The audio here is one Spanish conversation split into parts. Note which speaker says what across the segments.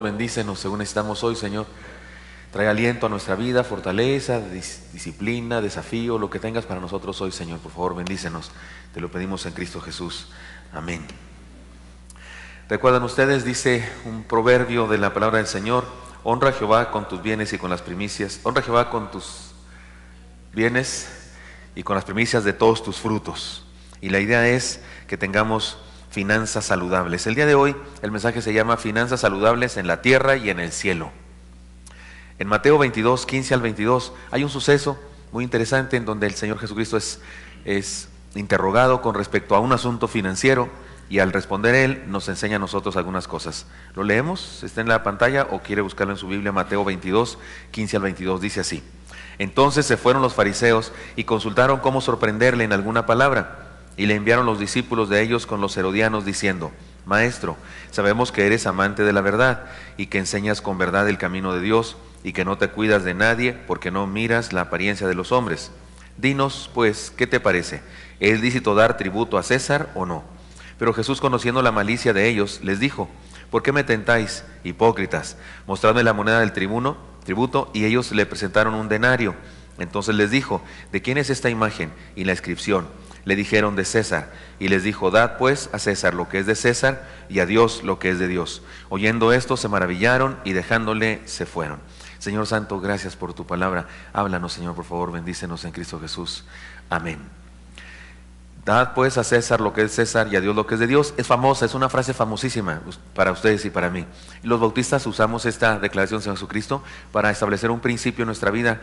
Speaker 1: Bendícenos según necesitamos hoy, Señor. Trae aliento a nuestra vida, fortaleza, disciplina, desafío, lo que tengas para nosotros hoy, Señor. Por favor, bendícenos. Te lo pedimos en Cristo Jesús. Amén. ¿Recuerdan ustedes? Dice un proverbio de la palabra del Señor: honra a Jehová con tus bienes y con las primicias. Honra a Jehová con tus bienes y con las primicias de todos tus frutos. Y la idea es que tengamos finanzas saludables. El día de hoy el mensaje se llama finanzas saludables en la tierra y en el cielo. En Mateo 22, 15 al 22 hay un suceso muy interesante en donde el Señor Jesucristo es interrogado con respecto a un asunto financiero, y al responder Él nos enseña a nosotros algunas cosas. ¿Lo leemos? ¿Está en la pantalla o quiere buscarlo en su Biblia? Mateo 22, 15 al 22 dice así: Entonces se fueron los fariseos y consultaron cómo sorprenderle en alguna palabra. Y le enviaron los discípulos de ellos con los herodianos diciendo: Maestro, sabemos que eres amante de la verdad y que enseñas con verdad el camino de Dios y que no te cuidas de nadie porque no miras la apariencia de los hombres. Dinos, pues, ¿qué te parece? ¿Es lícito dar tributo a César o no? Pero Jesús, conociendo la malicia de ellos, les dijo: ¿Por qué me tentáis, hipócritas? Mostradme la moneda del tributo. Y ellos le presentaron un denario. Entonces les dijo: ¿De quién es esta imagen y la inscripción? Le dijeron: de César. Y les dijo: dad pues a César lo que es de César y a Dios lo que es de Dios. Oyendo esto se maravillaron y dejándole se fueron. Señor Santo, gracias por tu palabra. Háblanos, Señor, por favor, bendícenos en Cristo Jesús. Amén. Dad pues a César lo que es César y a Dios lo que es de Dios. Es famosa, es una frase famosísima para ustedes y para mí. Los bautistas usamos esta declaración de Jesucristo para establecer un principio en nuestra vida,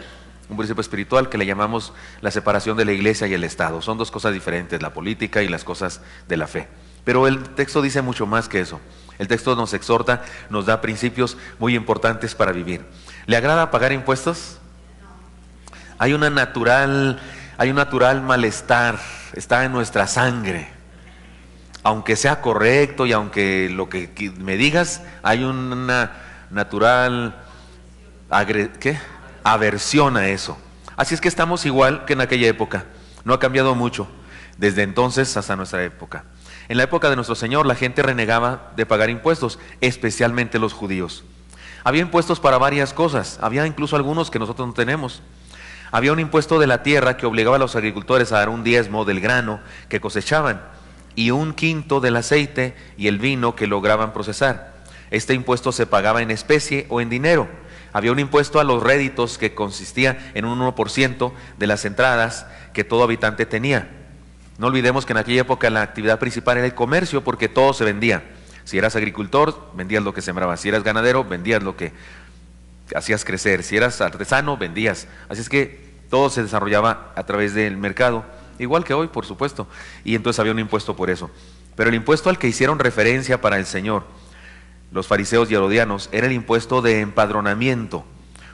Speaker 1: un principio espiritual que le llamamos la separación de la iglesia y el Estado. Son dos cosas diferentes, la política y las cosas de la fe. Pero el texto dice mucho más que eso. El texto nos exhorta, nos da principios muy importantes para vivir. ¿Le agrada pagar impuestos? Hay un natural malestar, está en nuestra sangre. Aunque sea correcto y aunque lo que me digas, hay una natural aversión a eso. Así es que estamos igual que en aquella época. No ha cambiado mucho desde entonces hasta nuestra época. En la época de nuestro Señor la gente renegaba de pagar impuestos, especialmente los judíos. Había impuestos para varias cosas, había incluso algunos que nosotros no tenemos. Había un impuesto de la tierra que obligaba a los agricultores a dar un diezmo del grano que cosechaban y un quinto del aceite y el vino que lograban procesar. Este impuesto se pagaba en especie o en dinero. Había un impuesto a los réditos que consistía en un 1% de las entradas que todo habitante tenía. No olvidemos que en aquella época la actividad principal era el comercio, porque todo se vendía. Si eras agricultor, vendías lo que sembrabas. Si eras ganadero, vendías lo que hacías crecer. Si eras artesano, vendías. Así es que todo se desarrollaba a través del mercado, igual que hoy, por supuesto. Y entonces había un impuesto por eso. Pero el impuesto al que hicieron referencia para el Señor los fariseos y herodianos era el impuesto de empadronamiento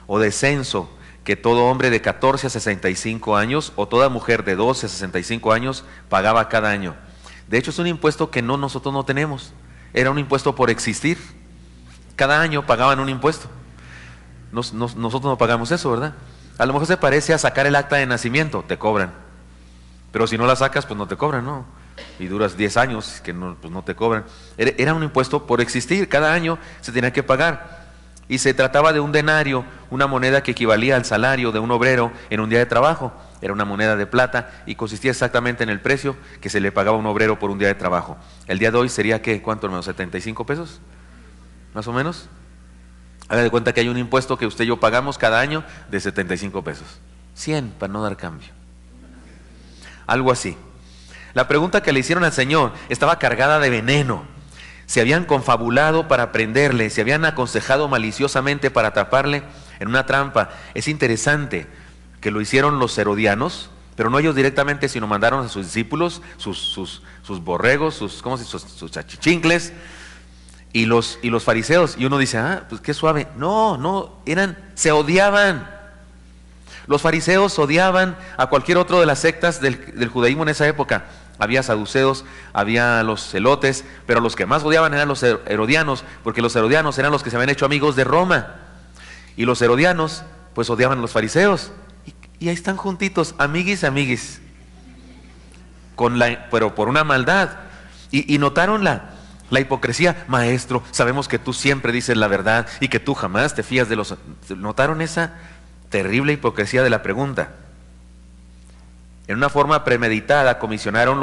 Speaker 1: o de censo, que todo hombre de 14 a 65 años o toda mujer de 12 a 65 años pagaba cada año. De hecho, es un impuesto que nosotros no tenemos. Era un impuesto por existir. Cada año pagaban un impuesto. Nosotros no pagamos eso, ¿verdad? A lo mejor se parece a sacar el acta de nacimiento, te cobran. Pero si no la sacas, pues no te cobran, ¿no? Y duras 10 años que pues no te cobran. Era un impuesto por existir, cada año se tenía que pagar. Y se trataba de un denario, una moneda que equivalía al salario de un obrero en un día de trabajo. Era una moneda de plata y consistía exactamente en el precio que se le pagaba a un obrero por un día de trabajo. El día de hoy sería, ¿qué? ¿Cuánto, hermano? ¿75 pesos? ¿Más o menos? Haga de cuenta que hay un impuesto que usted y yo pagamos cada año de 75 pesos. 100 para no dar cambio. Algo así. La pregunta que le hicieron al Señor estaba cargada de veneno. Se habían confabulado para prenderle, se habían aconsejado maliciosamente para atraparle en una trampa. Es interesante que lo hicieron los herodianos, pero no ellos directamente, sino mandaron a sus discípulos, sus borregos, sus chachichincles, y los fariseos. Y uno dice: pues qué suave. No, se odiaban. Los fariseos odiaban a cualquier otro de las sectas del judaísmo en esa época. Había saduceos, había los celotes, pero los que más odiaban eran los herodianos, porque los herodianos eran los que se habían hecho amigos de Roma. Y los herodianos, pues odiaban a los fariseos. Y ahí están juntitos, amiguis, pero por una maldad. Y notaron La hipocresía, maestro, sabemos que tú siempre dices la verdad y que tú jamás te fías de los... ¿Notaron esa terrible hipocresía de la pregunta? En una forma premeditada comisionaron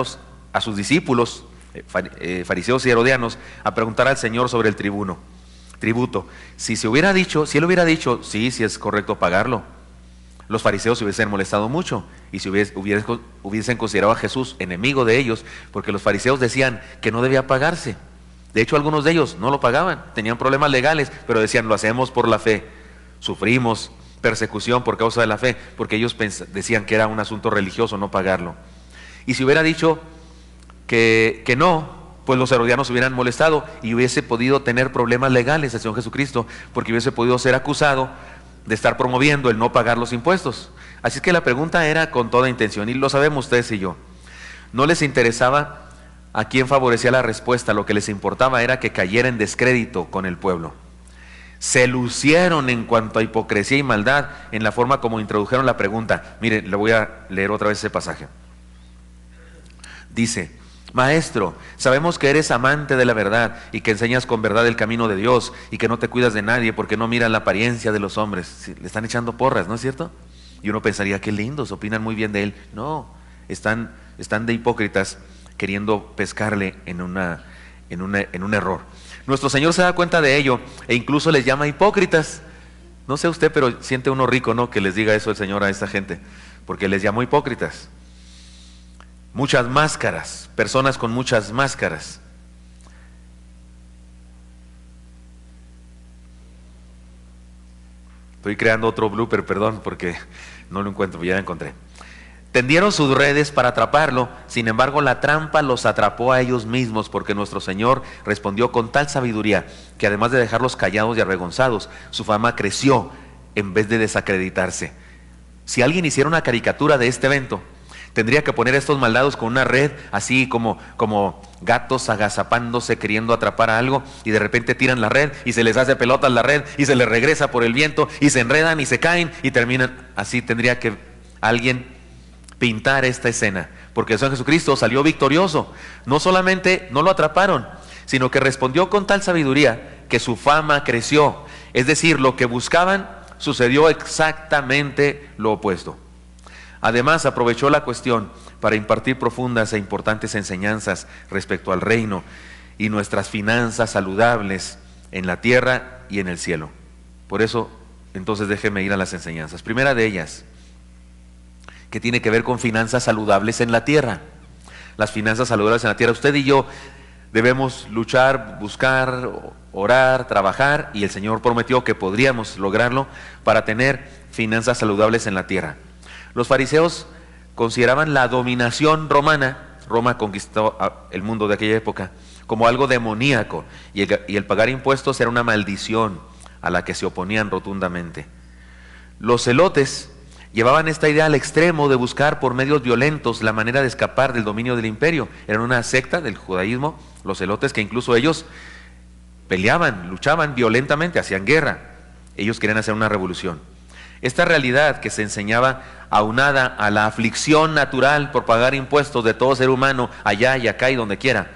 Speaker 1: a sus discípulos, fariseos y herodianos, a preguntar al Señor sobre el tributo. Si él hubiera dicho, sí es correcto pagarlo, los fariseos se hubiesen molestado mucho y si hubiesen considerado a Jesús enemigo de ellos, porque los fariseos decían que no debía pagarse. De hecho, algunos de ellos no lo pagaban, tenían problemas legales, pero decían, lo hacemos por la fe. Sufrimos persecución por causa de la fe, porque ellos decían que era un asunto religioso no pagarlo. Y si hubiera dicho que no, pues los herodianos se hubieran molestado y hubiese podido tener problemas legales el Señor Jesucristo, porque hubiese podido ser acusado de estar promoviendo el no pagar los impuestos. Así es que la pregunta era con toda intención, y lo sabemos ustedes y yo. No les interesaba a quién favorecía la respuesta, lo que les importaba era que cayera en descrédito con el pueblo. Se lucieron en cuanto a hipocresía y maldad en la forma como introdujeron la pregunta. Mire, le voy a leer otra vez ese pasaje. Dice: Maestro, sabemos que eres amante de la verdad y que enseñas con verdad el camino de Dios y que no te cuidas de nadie porque no miras la apariencia de los hombres. Sí, le están echando porras, ¿no es cierto? Y uno pensaría, qué lindos, opinan muy bien de él. No, están de hipócritas queriendo pescarle en un error. Nuestro Señor se da cuenta de ello e incluso les llama hipócritas. No sé usted, pero siente uno rico, ¿no?, que les diga eso el Señor a esta gente, porque les llamó hipócritas. Muchas máscaras, personas con muchas máscaras. Estoy creando otro blooper, perdón, porque no lo encuentro, ya lo encontré. Tendieron sus redes para atraparlo, sin embargo la trampa los atrapó a ellos mismos, porque nuestro Señor respondió con tal sabiduría que además de dejarlos callados y avergonzados, su fama creció en vez de desacreditarse. Si alguien hiciera una caricatura de este evento, tendría que poner a estos maldados con una red, así como gatos agazapándose queriendo atrapar a algo, y de repente tiran la red y se les hace pelotas la red y se les regresa por el viento y se enredan y se caen y terminan. Así tendría que alguien pintar esta escena, porque el Señor Jesucristo salió victorioso. No solamente no lo atraparon, sino que respondió con tal sabiduría que su fama creció. Es decir, lo que buscaban sucedió exactamente lo opuesto. Además, aprovechó la cuestión para impartir profundas e importantes enseñanzas respecto al reino y nuestras finanzas saludables en la tierra y en el cielo. Por eso, entonces déjenme ir a las enseñanzas. Primera de ellas, que tiene que ver con finanzas saludables en la tierra. Las finanzas saludables en la tierra. Usted y yo debemos luchar, buscar, orar, trabajar, y el Señor prometió que podríamos lograrlo para tener finanzas saludables en la tierra. Los fariseos consideraban la dominación romana, Roma conquistó el mundo de aquella época, como algo demoníaco, y el pagar impuestos era una maldición a la que se oponían rotundamente. Los celotes llevaban esta idea al extremo de buscar por medios violentos la manera de escapar del dominio del imperio. Eran una secta del judaísmo, los celotes, que incluso ellos peleaban, luchaban violentamente, hacían guerra. Ellos querían hacer una revolución. Esta realidad que se enseñaba, aunada a la aflicción natural por pagar impuestos de todo ser humano, allá y acá y donde quiera,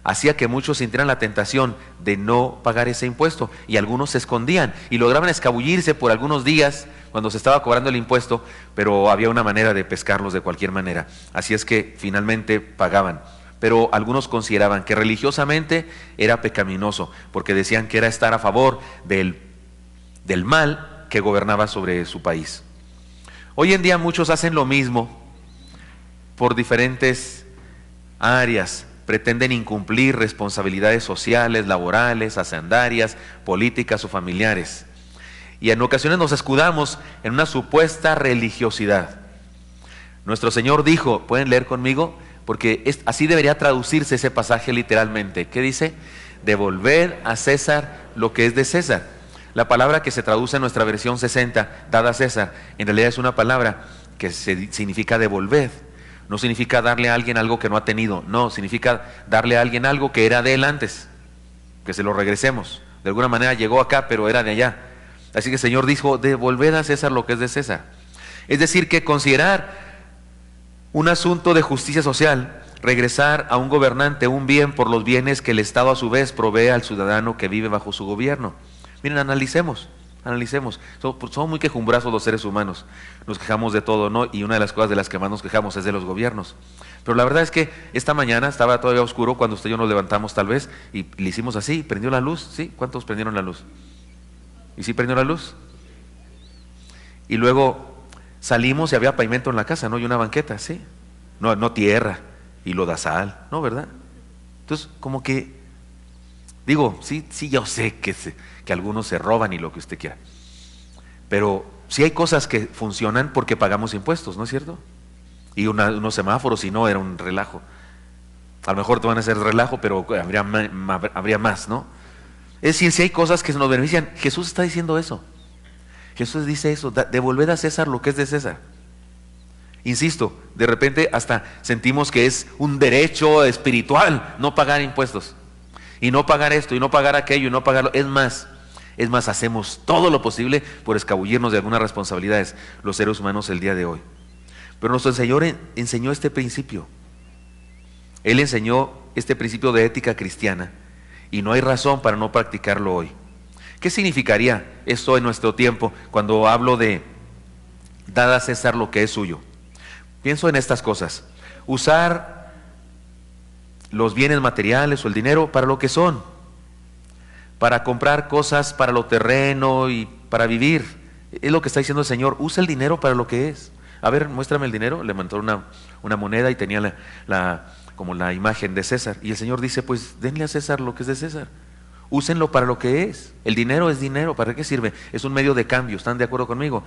Speaker 1: hacía que muchos sintieran la tentación de no pagar ese impuesto, y algunos se escondían y lograban escabullirse por algunos días cuando se estaba cobrando el impuesto, pero había una manera de pescarlos de cualquier manera. Así es que finalmente pagaban. Pero algunos consideraban que religiosamente era pecaminoso, porque decían que era estar a favor del mal que gobernaba sobre su país. Hoy en día muchos hacen lo mismo por diferentes áreas. Pretenden incumplir responsabilidades sociales, laborales, hacendarias, políticas o familiares. Y en ocasiones nos escudamos en una supuesta religiosidad. Nuestro Señor dijo, ¿pueden leer conmigo? Porque así debería traducirse ese pasaje literalmente. ¿Qué dice? Devolved a César lo que es de César. La palabra que se traduce en nuestra versión 60, dada a César, en realidad es una palabra que significa devolved. No significa darle a alguien algo que no ha tenido, no, significa darle a alguien algo que era de él antes, que se lo regresemos. De alguna manera llegó acá, pero era de allá. Así que el Señor dijo, devolved a César lo que es de César. Es decir, que considerar un asunto de justicia social regresar a un gobernante un bien por los bienes que el Estado a su vez provee al ciudadano que vive bajo su gobierno. Miren, analicemos. Somos muy quejumbrazos los seres humanos, nos quejamos de todo, ¿no? Y una de las cosas de las que más nos quejamos es de los gobiernos. Pero la verdad es que esta mañana estaba todavía oscuro cuando usted y yo nos levantamos tal vez y le hicimos así, prendió la luz, ¿sí? ¿Cuántos prendieron la luz? ¿Y sí prendió la luz? Y luego salimos y había pavimento en la casa, ¿no? Y una banqueta, ¿sí? No tierra y lodazal, ¿no? ¿Verdad? Entonces, como que, digo, sí, yo sé que algunos se roban y lo que usted quiera, pero sí hay cosas que funcionan porque pagamos impuestos, ¿no es cierto? Y unos semáforos, si no, era un relajo. A lo mejor te van a hacer relajo, pero habría más, ¿no? Es decir, si hay cosas que nos benefician, Jesús está diciendo eso. Jesús dice eso, devolver a César lo que es de César. Insisto, de repente hasta sentimos que es un derecho espiritual no pagar impuestos. Y no pagar esto, y no pagar aquello, y no pagarlo. Es más, hacemos todo lo posible por escabullirnos de algunas responsabilidades los seres humanos el día de hoy. Pero nuestro Señor enseñó este principio. Él enseñó este principio de ética cristiana y no hay razón para no practicarlo hoy. ¿Qué significaría esto en nuestro tiempo cuando hablo de dar a César lo que es suyo? Pienso en estas cosas. Usar los bienes materiales o el dinero para lo que son, para comprar cosas para lo terreno y para vivir. Es lo que está diciendo el Señor. Usa el dinero para lo que es. A ver, muéstrame el dinero. Le mandó una moneda y tenía como la imagen de César. Y el Señor dice, pues denle a César lo que es de César. Úsenlo para lo que es. El dinero es dinero. ¿Para qué sirve? Es un medio de cambio. ¿Están de acuerdo conmigo?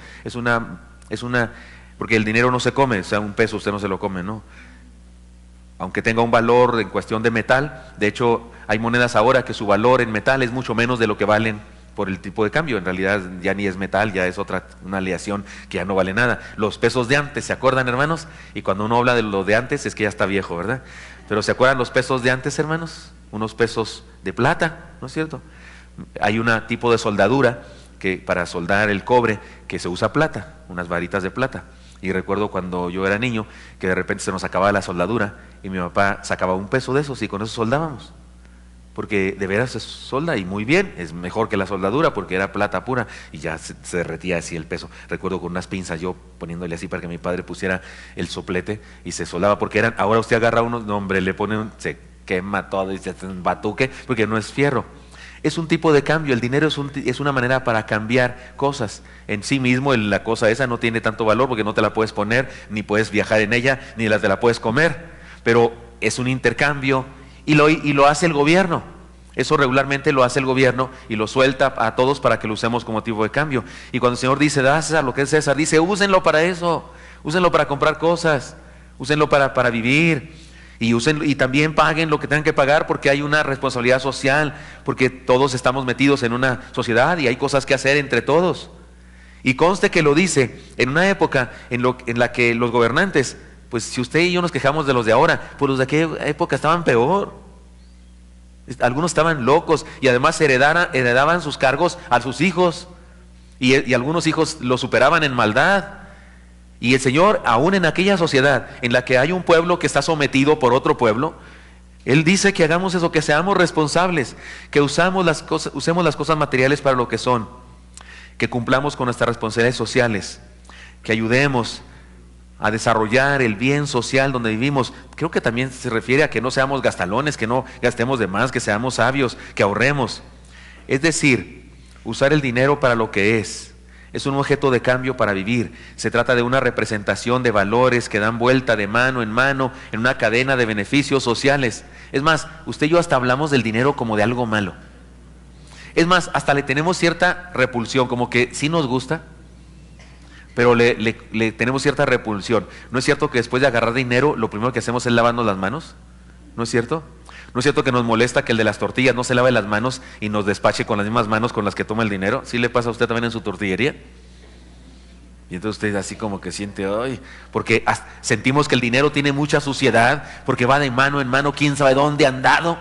Speaker 1: Porque el dinero no se come. O sea, un peso usted no se lo come, ¿no? Aunque tenga un valor en cuestión de metal. De hecho, hay monedas ahora que su valor en metal es mucho menos de lo que valen por el tipo de cambio. En realidad ya ni es metal, ya es una aleación que ya no vale nada. Los pesos de antes, ¿se acuerdan, hermanos? Y cuando uno habla de lo de antes es que ya está viejo, ¿verdad? Pero ¿se acuerdan los pesos de antes, hermanos? Unos pesos de plata, ¿no es cierto? Hay un tipo de soldadura que para soldar el cobre que se usa plata, unas varitas de plata. Y recuerdo cuando yo era niño que de repente se nos acababa la soldadura y mi papá sacaba un peso de esos y con eso soldábamos. Porque de veras se solda y muy bien, es mejor que la soldadura porque era plata pura y ya se derretía así el peso. Recuerdo con unas pinzas yo poniéndole así para que mi padre pusiera el soplete y se soldaba porque ahora usted agarra uno, no hombre, le pone se quema todo y se hace un batuque porque no es fierro. Es un tipo de cambio, el dinero es una manera para cambiar cosas. En sí mismo la cosa esa no tiene tanto valor porque no te la puedes poner, ni puedes viajar en ella, ni te la puedes comer, pero es un intercambio. Y lo hace el gobierno. Eso regularmente lo hace el gobierno y lo suelta a todos para que lo usemos como tipo de cambio. Y cuando el Señor dice, da a César lo que es César, dice, úsenlo para eso, úsenlo para comprar cosas, úsenlo para vivir y también paguen lo que tengan que pagar porque hay una responsabilidad social, porque todos estamos metidos en una sociedad y hay cosas que hacer entre todos. Y conste que lo dice en una época en la que los gobernantes, pues si usted y yo nos quejamos de los de ahora, pues los de aquella época estaban peor. Algunos estaban locos y además heredaban sus cargos a sus hijos y algunos hijos los superaban en maldad. Y el Señor, aún en aquella sociedad en la que hay un pueblo que está sometido por otro pueblo, Él dice que hagamos eso, que seamos responsables, que usemos las cosas materiales para lo que son, que cumplamos con nuestras responsabilidades sociales, que ayudemos a desarrollar el bien social donde vivimos. Creo que también se refiere a que no seamos gastalones, que no gastemos de más, que seamos sabios, que ahorremos. Es decir, usar el dinero para lo que es un objeto de cambio para vivir. Se trata de una representación de valores que dan vuelta de mano en una cadena de beneficios sociales. Es más, usted y yo hasta hablamos del dinero como de algo malo. Es más, hasta le tenemos cierta repulsión, como que sí nos gusta, pero le tenemos cierta repulsión. ¿No es cierto que después de agarrar dinero, lo primero que hacemos es lavarnos las manos? ¿No es cierto? ¿No es cierto que nos molesta que el de las tortillas no se lave las manos y nos despache con las mismas manos con las que toma el dinero? ¿Sí le pasa a usted también en su tortillería? Y entonces usted así como que siente, ay, porque sentimos que el dinero tiene mucha suciedad, porque va de mano en mano, quién sabe dónde ha andado.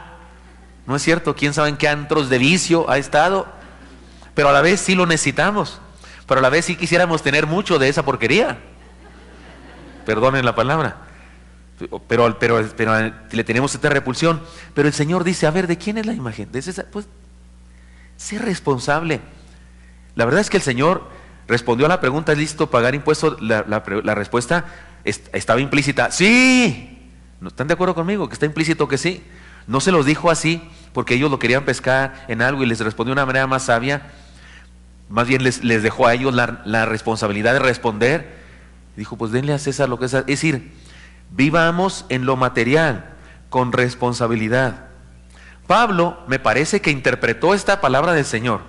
Speaker 1: ¿No es cierto? ¿Quién sabe en qué antros de vicio ha estado? Pero a la vez sí lo necesitamos. Pero a la vez sí quisiéramos tener mucho de esa porquería. Perdonen la palabra. pero le tenemos esta repulsión. Pero el Señor dice, a ver, ¿de quién es la imagen? ¿De César? Pues, sé responsable. La verdad es que el Señor respondió a la pregunta, ¿es lícito pagar impuestos? La respuesta estaba implícita, ¡sí! ¿No están de acuerdo conmigo? Que está implícito que sí. No se los dijo así porque ellos lo querían pescar en algo y les respondió de una manera más sabia. Más bien les dejó a ellos la responsabilidad de responder. Dijo, pues denle a César lo que es. Es decir, vivamos en lo material con responsabilidad. Pablo me parece que interpretó esta palabra del Señor,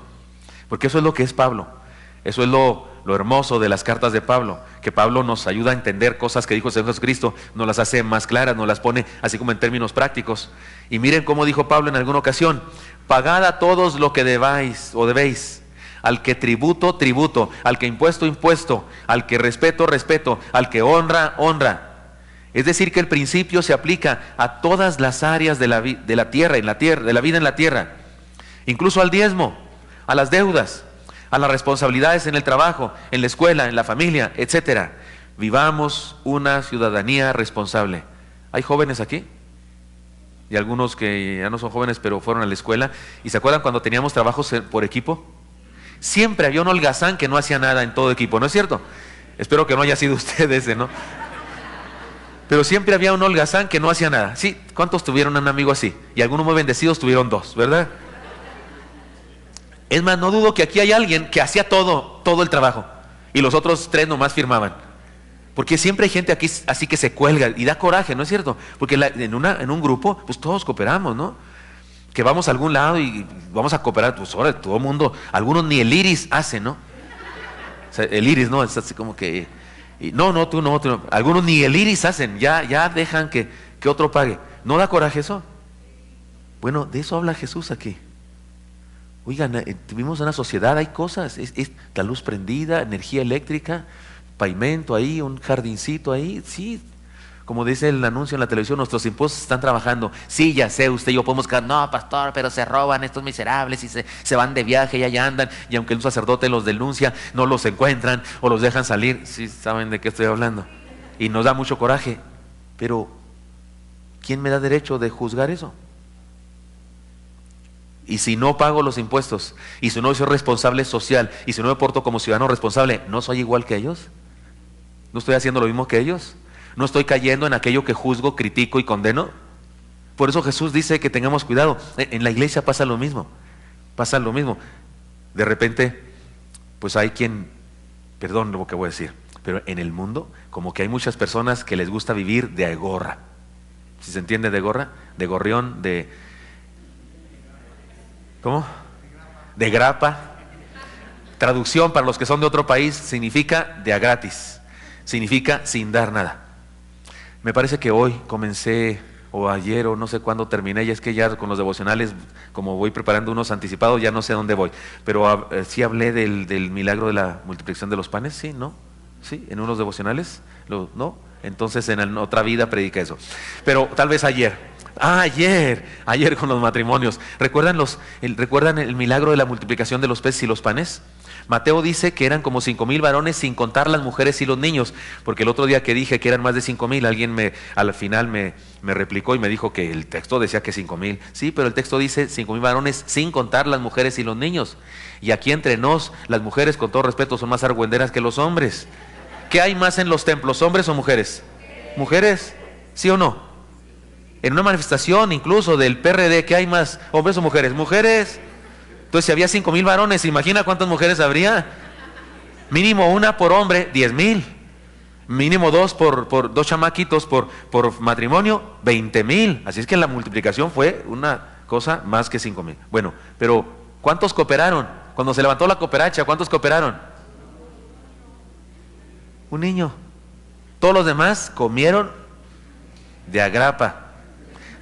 Speaker 1: porque eso es lo que es Pablo. Eso es lo hermoso de las cartas de Pablo, que Pablo nos ayuda a entender cosas que dijo el Señor Jesucristo, nos las hace más claras, nos las pone así como en términos prácticos. Y miren cómo dijo Pablo en alguna ocasión, pagad a todos lo que debáis o debéis, al que tributo, tributo, al que impuesto, impuesto, al que respeto, respeto, al que honra, honra. Es decir, que el principio se aplica a todas las áreas de la vida en la tierra, incluso al diezmo, a las deudas, a las responsabilidades en el trabajo, en la escuela, en la familia, etcétera. Vivamos una ciudadanía responsable. ¿Hay jóvenes aquí? Y algunos que ya no son jóvenes, pero fueron a la escuela. ¿Y se acuerdan cuando teníamos trabajos por equipo? Siempre había un holgazán que no hacía nada en todo equipo, ¿no es cierto? Espero que no haya sido usted ese, ¿no? Pero siempre había un holgazán que no hacía nada. Sí, ¿cuántos tuvieron un amigo así? Y algunos muy bendecidos tuvieron dos, ¿verdad? Es más, no dudo que aquí hay alguien que hacía todo el trabajo y los otros tres nomás firmaban. Porque siempre hay gente aquí así que se cuelga y da coraje, ¿no es cierto? Porque en un grupo, pues todos cooperamos, ¿no? Que vamos a algún lado y vamos a cooperar, pues ahora todo el mundo, algunos ni el iris hacen, ¿no? O sea, el iris, ¿no? Es así como que, tú no. Algunos ni el iris hacen, ya dejan que otro pague. ¿No da coraje eso? Bueno, de eso habla Jesús aquí. Oigan, vivimos en una sociedad, hay cosas, es la luz prendida, energía eléctrica, pavimento ahí, un jardincito ahí, sí, como dice el anuncio en la televisión, nuestros impuestos están trabajando. Sí, ya sé, usted y yo podemos quedar, no, pastor, pero se roban estos miserables y se van de viaje y allá andan, y aunque un sacerdote los denuncia, no los encuentran o los dejan salir. Sí, saben de qué estoy hablando. Y nos da mucho coraje, pero ¿quién me da derecho de juzgar eso? Y si no pago los impuestos, y si no soy responsable social, y si no me porto como ciudadano responsable, ¿no soy igual que ellos? ¿No estoy haciendo lo mismo que ellos? ¿No estoy cayendo en aquello que juzgo, critico y condeno? Por eso Jesús dice que tengamos cuidado. En la iglesia pasa lo mismo. De repente, pues hay quien, perdón lo que voy a decir, pero en el mundo, como que hay muchas personas que les gusta vivir de agorra. ¿Sí se entiende de gorra? De gorrión, ¿cómo? De grapa. Traducción para los que son de otro país significa de a gratis, significa sin dar nada. Me parece que hoy comencé, o ayer, o no sé cuándo terminé, y es que ya con los devocionales, como voy preparando unos anticipados, ya no sé a dónde voy, pero sí hablé del milagro de la multiplicación de los panes, ¿sí? ¿No? ¿Sí? ¿En unos devocionales? ¿No? Entonces en otra vida predica eso, pero tal vez ayer. Ayer con los matrimonios. ¿Recuerdan el milagro de la multiplicación de los peces y los panes? Mateo dice que eran como 5,000 varones sin contar las mujeres y los niños, porque el otro día que dije que eran más de 5,000, alguien al final me replicó y me dijo que el texto decía que 5,000. Sí, pero el texto dice 5,000 varones sin contar las mujeres y los niños. Y aquí entre nos, las mujeres, con todo respeto, son más argüenderas que los hombres. ¿Qué hay más en los templos, hombres o mujeres? ¿Mujeres? ¿Sí o no? En una manifestación incluso del PRD, ¿qué hay más? ¿Hombres o mujeres? Mujeres. Entonces, si había 5,000 varones, ¿imagina cuántas mujeres habría? Mínimo una por hombre, 10,000. Mínimo dos por dos chamaquitos por matrimonio, 20,000. Así es que la multiplicación fue una cosa más que 5,000. Bueno, pero ¿cuántos cooperaron? Cuando se levantó la cooperacha, ¿cuántos cooperaron? Un niño. Todos los demás comieron de agrapa,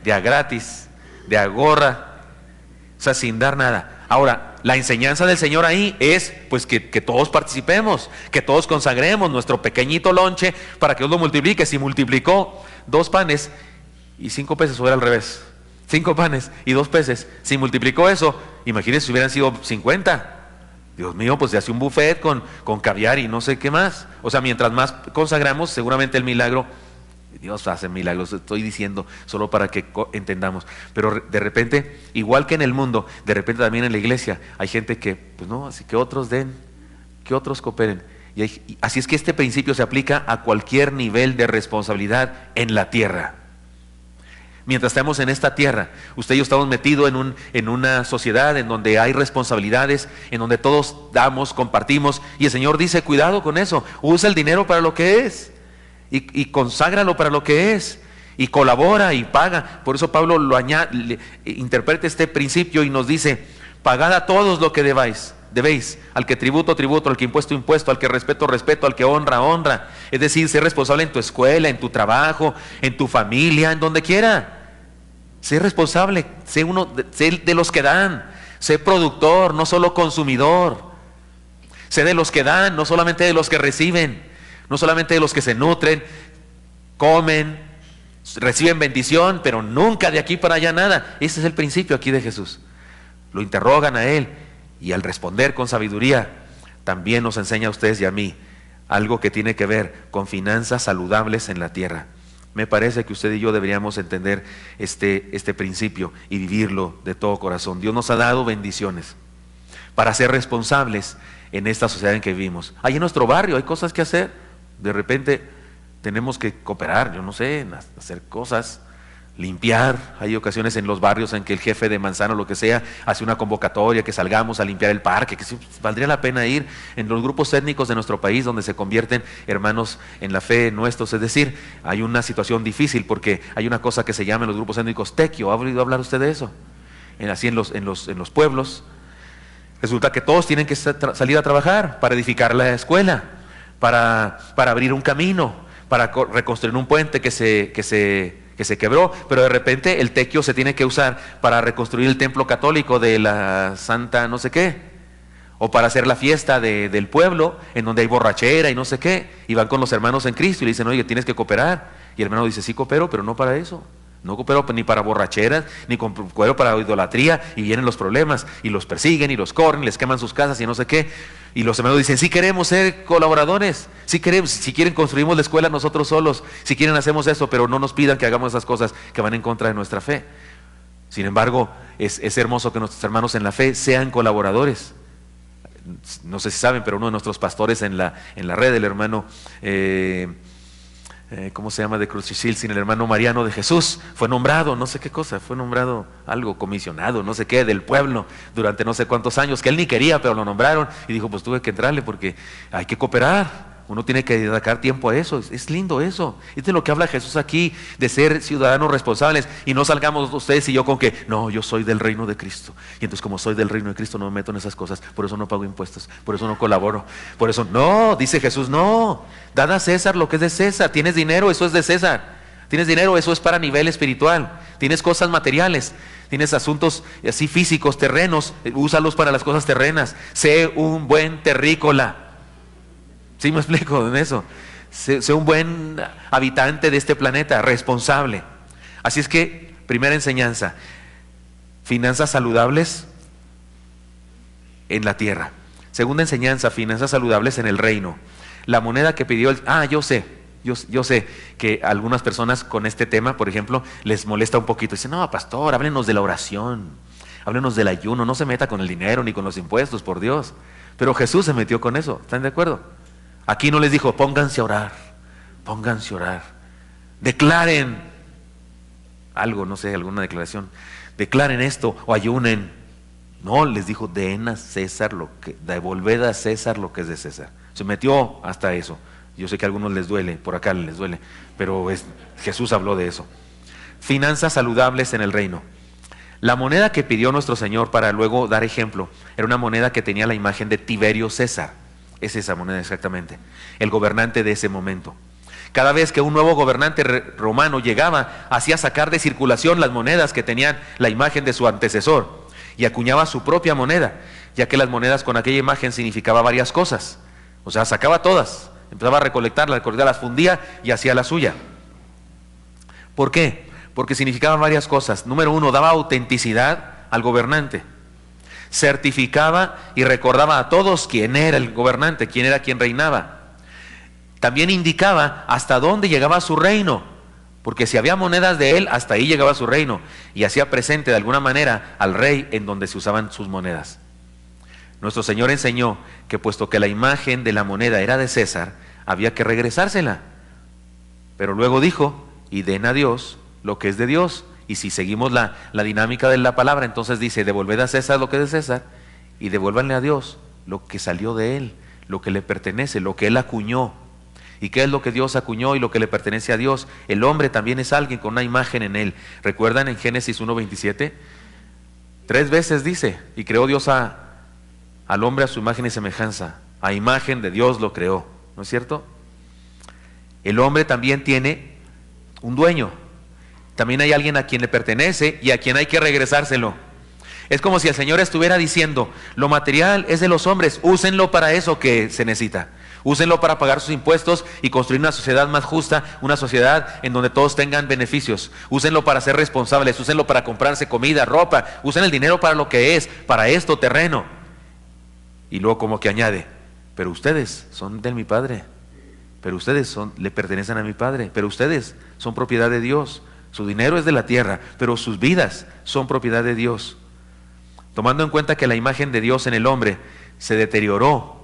Speaker 1: de a gratis, de a gorra, o sea, sin dar nada. Ahora, la enseñanza del Señor ahí es pues que todos participemos, que todos consagremos nuestro pequeñito lonche para que Dios lo multiplique. Si multiplicó 2 panes y 5 peces, o era al revés, 5 panes y 2 peces, si multiplicó eso, imagínense si hubieran sido 50. Dios mío, pues se hace un buffet con caviar y no sé qué más. O sea, mientras más consagramos, seguramente el milagro Dios hace milagros, estoy diciendo solo para que entendamos. Pero de repente, igual que en el mundo, de repente también en la iglesia hay gente que, pues no, así que otros den, que otros cooperen. Y así es que este principio se aplica a cualquier nivel de responsabilidad en la tierra. Mientras estamos en esta tierra, usted y yo estamos metidos en una sociedad en donde hay responsabilidades, en donde todos damos, compartimos, y el Señor dice, cuidado con eso, usa el dinero para lo que es, y conságralo para lo que es, y colabora y paga. Por eso Pablo lo añade, interpreta este principio y nos dice, pagad a todos lo que debéis, al que tributo, tributo, al que impuesto, impuesto, al que respeto, respeto, al que honra, honra. Es decir, ser responsable en tu escuela, en tu trabajo, en tu familia, en donde quiera. Sé responsable, sé de los que dan, sé productor, no solo consumidor. Sé de los que dan, no solamente de los que reciben, no solamente de los que se nutren, comen, reciben bendición, pero nunca de aquí para allá nada. Ese es el principio aquí de Jesús. Lo interrogan a él y al responder con sabiduría, también nos enseña a ustedes y a mí algo que tiene que ver con finanzas saludables en la tierra. Me parece que usted y yo deberíamos entender este principio y vivirlo de todo corazón. Dios nos ha dado bendiciones para ser responsables en esta sociedad en que vivimos. Ahí en nuestro barrio hay cosas que hacer. De repente tenemos que cooperar, yo no sé, hacer cosas, limpiar. Hay ocasiones en los barrios en que el jefe de manzana o lo que sea hace una convocatoria, que salgamos a limpiar el parque, que sí, valdría la pena ir en los grupos étnicos de nuestro país donde se convierten hermanos en la fe nuestros. Es decir, hay una situación difícil porque hay una cosa que se llama en los grupos étnicos tequio. ¿Ha oído hablar usted de eso? Así en los pueblos resulta que todos tienen que salir a trabajar para edificar la escuela, para abrir un camino, para reconstruir un puente que se quebró, pero de repente el tequio se tiene que usar para reconstruir el templo católico de la Santa no sé qué, o para hacer la fiesta del pueblo, en donde hay borrachera y no sé qué, y van con los hermanos en Cristo y le dicen, oye, tienes que cooperar, y el hermano dice, sí coopero, pero no para eso, no coopero ni para borracheras, ni coopero para idolatría, y vienen los problemas, y los persiguen, y los corren, les queman sus casas y no sé qué, y los hermanos dicen, sí queremos ser colaboradores, sí queremos, si quieren construimos la escuela nosotros solos, si quieren hacemos eso, pero no nos pidan que hagamos esas cosas que van en contra de nuestra fe. Sin embargo, es hermoso que nuestros hermanos en la fe sean colaboradores. No sé si saben, pero uno de nuestros pastores en la red, el hermano ¿cómo se llama? De Crucisilsin, el hermano Mariano de Jesús, fue nombrado, no sé qué cosa, fue nombrado algo, comisionado, no sé qué, del pueblo, durante no sé cuántos años, que él ni quería, pero lo nombraron, y dijo, pues tuve que entrarle porque hay que cooperar, uno tiene que dedicar tiempo a eso, es lindo eso. Esto es de lo que habla Jesús aquí, de ser ciudadanos responsables, y no salgamos ustedes y yo con que, no, yo soy del reino de Cristo, y entonces como soy del reino de Cristo no me meto en esas cosas, por eso no pago impuestos, por eso no colaboro, por eso no, dice Jesús, no, dad a César lo que es de César. Tienes dinero, eso es de César. Tienes dinero, eso es para nivel espiritual. Tienes cosas materiales, tienes asuntos así físicos, terrenos, úsalos para las cosas terrenas. Sé un buen terrícola. ¿Sí me explico en eso? Sé un buen habitante de este planeta, responsable. Así es que, primera enseñanza, finanzas saludables en la tierra. Segunda enseñanza, finanzas saludables en el reino. La moneda que pidió yo sé que a algunas personas con este tema, por ejemplo, les molesta un poquito. Dicen, no, pastor, háblenos de la oración, háblenos del ayuno, no se meta con el dinero ni con los impuestos, por Dios. Pero Jesús se metió con eso, ¿están de acuerdo? Aquí no les dijo, pónganse a orar, declaren algo, no sé, alguna declaración, declaren esto o ayunen. No, les dijo, den a César devolved a César lo que es de César. Se metió hasta eso. Yo sé que a algunos les duele, por acá les duele, pero Jesús habló de eso. Finanzas saludables en el reino. La moneda que pidió nuestro Señor para luego dar ejemplo, era una moneda que tenía la imagen de Tiberio César. Es esa moneda exactamente, el gobernante de ese momento. Cada vez que un nuevo gobernante romano llegaba, hacía sacar de circulación las monedas que tenían la imagen de su antecesor y acuñaba su propia moneda, ya que las monedas con aquella imagen significaba varias cosas. O sea, sacaba todas, empezaba a recolectarlas, las fundía y hacía la suya. ¿Por qué? Porque significaban varias cosas. Número uno, daba autenticidad al gobernante. Certificaba y recordaba a todos quién era el gobernante, quién era quien reinaba. También indicaba hasta dónde llegaba su reino. Porque si había monedas de él, hasta ahí llegaba su reino, y hacía presente de alguna manera al rey en donde se usaban sus monedas. Nuestro Señor enseñó que puesto que la imagen de la moneda era de César, había que regresársela. Pero luego dijo, y den a Dios lo que es de Dios. Y si seguimos la dinámica de la palabra, entonces dice, devolved a César lo que es de César, y devuélvanle a Dios lo que salió de él, lo que le pertenece, lo que él acuñó. ¿Y qué es lo que Dios acuñó y lo que le pertenece a Dios? El hombre también es alguien con una imagen en él. ¿Recuerdan en Génesis 1:27? 3 veces dice, y creó Dios al hombre a su imagen y semejanza. A imagen de Dios lo creó, ¿no es cierto? El hombre también tiene un dueño. También hay alguien a quien le pertenece y a quien hay que regresárselo. Es como si el Señor estuviera diciendo, lo material es de los hombres, úsenlo para eso que se necesita. Úsenlo para pagar sus impuestos y construir una sociedad más justa, una sociedad en donde todos tengan beneficios. Úsenlo para ser responsables, úsenlo para comprarse comida, ropa, usen el dinero para lo que es, para esto, terreno. Y luego como que añade, pero ustedes son de mi Padre, pero ustedes le pertenecen a mi Padre, pero ustedes son propiedad de Dios. Su dinero es de la tierra, pero sus vidas son propiedad de Dios. Tomando en cuenta que la imagen de Dios en el hombre se deterioró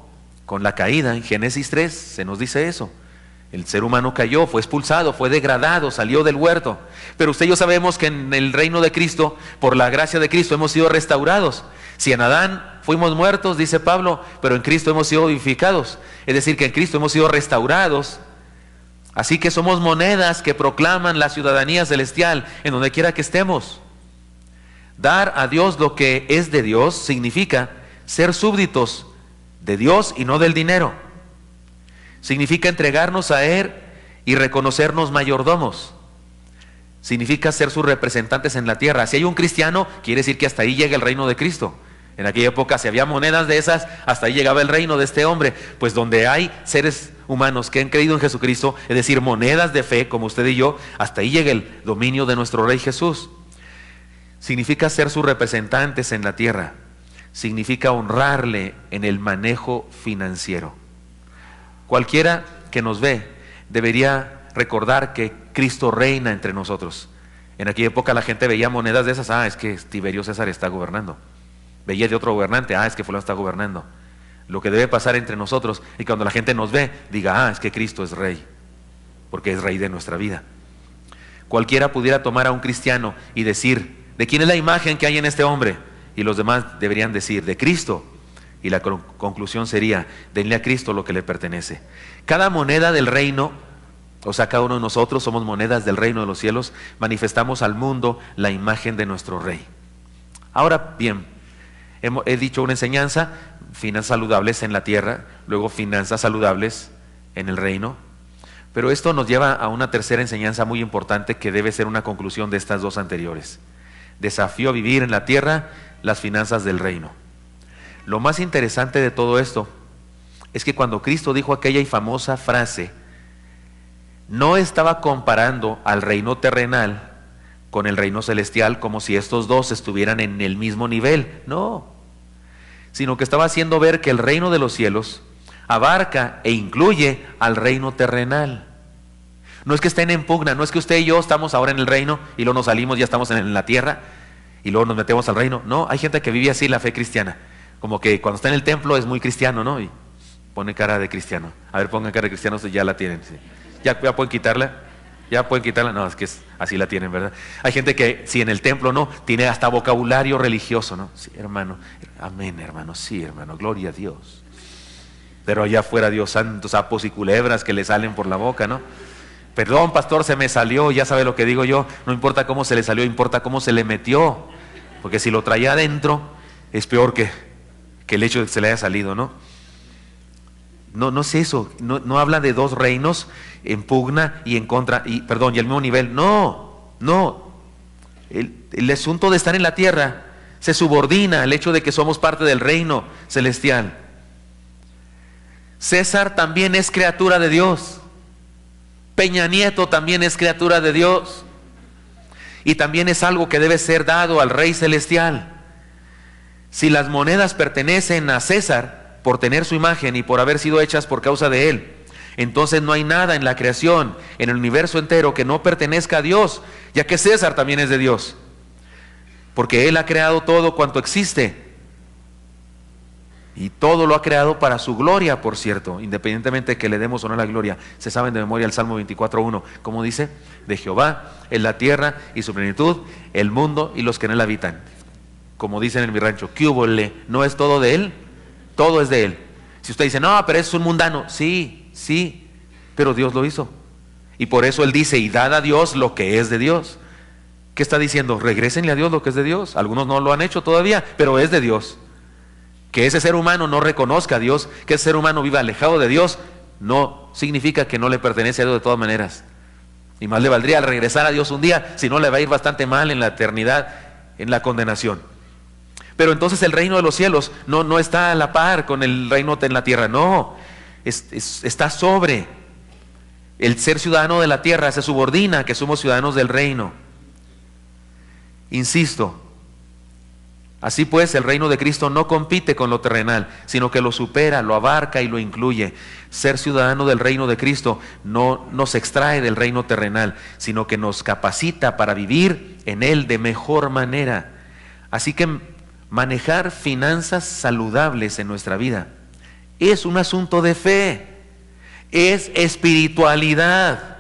Speaker 1: con la caída, en Génesis 3 se nos dice eso. El ser humano cayó, fue expulsado, fue degradado, salió del huerto. Pero usted y yo sabemos que en el reino de Cristo, por la gracia de Cristo, hemos sido restaurados. Si en Adán fuimos muertos, dice Pablo, pero en Cristo hemos sido vivificados. Es decir, que en Cristo hemos sido restaurados. Así que somos monedas que proclaman la ciudadanía celestial en donde quiera que estemos. Dar a Dios lo que es de Dios significa ser súbditos de Dios y no del dinero. Significa entregarnos a Él y reconocernos mayordomos. Significa ser sus representantes en la tierra. Si hay un cristiano, quiere decir que hasta ahí llega el reino de Cristo. En aquella época, si había monedas de esas, hasta ahí llegaba el reino de este hombre. Pues donde hay seres humanos que han creído en Jesucristo, es decir, monedas de fe, como usted y yo, hasta ahí llega el dominio de nuestro Rey Jesús. Significa ser sus representantes en la tierra. Significa honrarle en el manejo financiero. Cualquiera que nos ve debería recordar que Cristo reina entre nosotros. En aquella época la gente veía monedas de esas, es que Tiberio César está gobernando. Veía de otro gobernante, es que fulano está gobernando. Lo que debe pasar entre nosotros, y cuando la gente nos ve, diga, es que Cristo es rey, porque es rey de nuestra vida. Cualquiera pudiera tomar a un cristiano y decir, ¿de quién es la imagen que hay en este hombre? Y los demás deberían decir, de Cristo. Y la conclusión sería, denle a Cristo lo que le pertenece. Cada moneda del reino, o sea, cada uno de nosotros somos monedas del reino de los cielos, manifestamos al mundo la imagen de nuestro Rey. Ahora bien, he dicho una enseñanza, finanzas saludables en la tierra, luego finanzas saludables en el reino. Pero esto nos lleva a una tercera enseñanza muy importante que debe ser una conclusión de estas dos anteriores. Desafío a vivir en la tierra las finanzas del reino. Lo más interesante de todo esto es que cuando Cristo dijo aquella y famosa frase, no estaba comparando al reino terrenal con el reino celestial como si estos dos estuvieran en el mismo nivel, no, sino que estaba haciendo ver que el reino de los cielos abarca e incluye al reino terrenal. No es que estén en pugna, no es que usted y yo estamos ahora en el reino y luego nos salimos, ya estamos en la tierra y luego nos metemos al reino. No, hay gente que vive así la fe cristiana, como que cuando está en el templo es muy cristiano, ¿no? Y pone cara de cristiano. A ver, pongan cara de cristiano, ya la tienen. ¿Sí? ¿Ya pueden quitarla? ¿Ya pueden quitarla? No, es que así la tienen, ¿verdad? Hay gente que, si en el templo no, tiene hasta vocabulario religioso, ¿no? Sí, hermano, amén, hermano, sí, hermano, gloria a Dios. Pero allá afuera, Dios santo, sapos y culebras que le salen por la boca, ¿no? Perdón, pastor, se me salió, ya sabe lo que digo yo, no importa cómo se le salió, importa cómo se le metió, porque si lo traía adentro, es peor que el hecho de que se le haya salido, ¿no? No es eso, no habla de dos reinos en pugna y en contra, y el mismo nivel, no, el asunto de estar en la tierra se subordina al hecho de que somos parte del reino celestial. César también es criatura de Dios, Peña Nieto también es criatura de Dios, y también es algo que debe ser dado al Rey Celestial. Si las monedas pertenecen a César, por tener su imagen y por haber sido hechas por causa de él, Entonces no hay nada en la creación, en el universo entero, que no pertenezca a Dios, ya que César también es de Dios, porque Él ha creado todo cuanto existe. Y todo lo ha creado para su gloria, por cierto, independientemente de que le demos o no la gloria. Se saben de memoria el Salmo 24:1, como dice: de Jehová es la tierra y su plenitud, el mundo y los que en él habitan. Como dicen en mi rancho, ¿qué húbole? ¿No es todo de Él? Todo es de Él. Si usted dice, no, pero es un mundano, sí, sí, pero Dios lo hizo. Y por eso Él dice, y dad a Dios lo que es de Dios. ¿Qué está diciendo? Regrésenle a Dios lo que es de Dios. Algunos no lo han hecho todavía, pero es de Dios. Que ese ser humano no reconozca a Dios, que ese ser humano viva alejado de Dios, no significa que no le pertenece a Dios de todas maneras. Y más le valdría al regresar a Dios un día, si no le va a ir bastante mal en la eternidad, en la condenación. Pero entonces el reino de los cielos no está a la par con el reino en la tierra, no, está sobre. El ser ciudadano de la tierra se subordina a que somos ciudadanos del reino. Insisto, así pues, el reino de Cristo no compite con lo terrenal, sino que lo supera, lo abarca y lo incluye. Ser ciudadano del reino de Cristo no nos extrae del reino terrenal, sino que nos capacita para vivir en él de mejor manera. Así que manejar finanzas saludables en nuestra vida es un asunto de fe, es espiritualidad,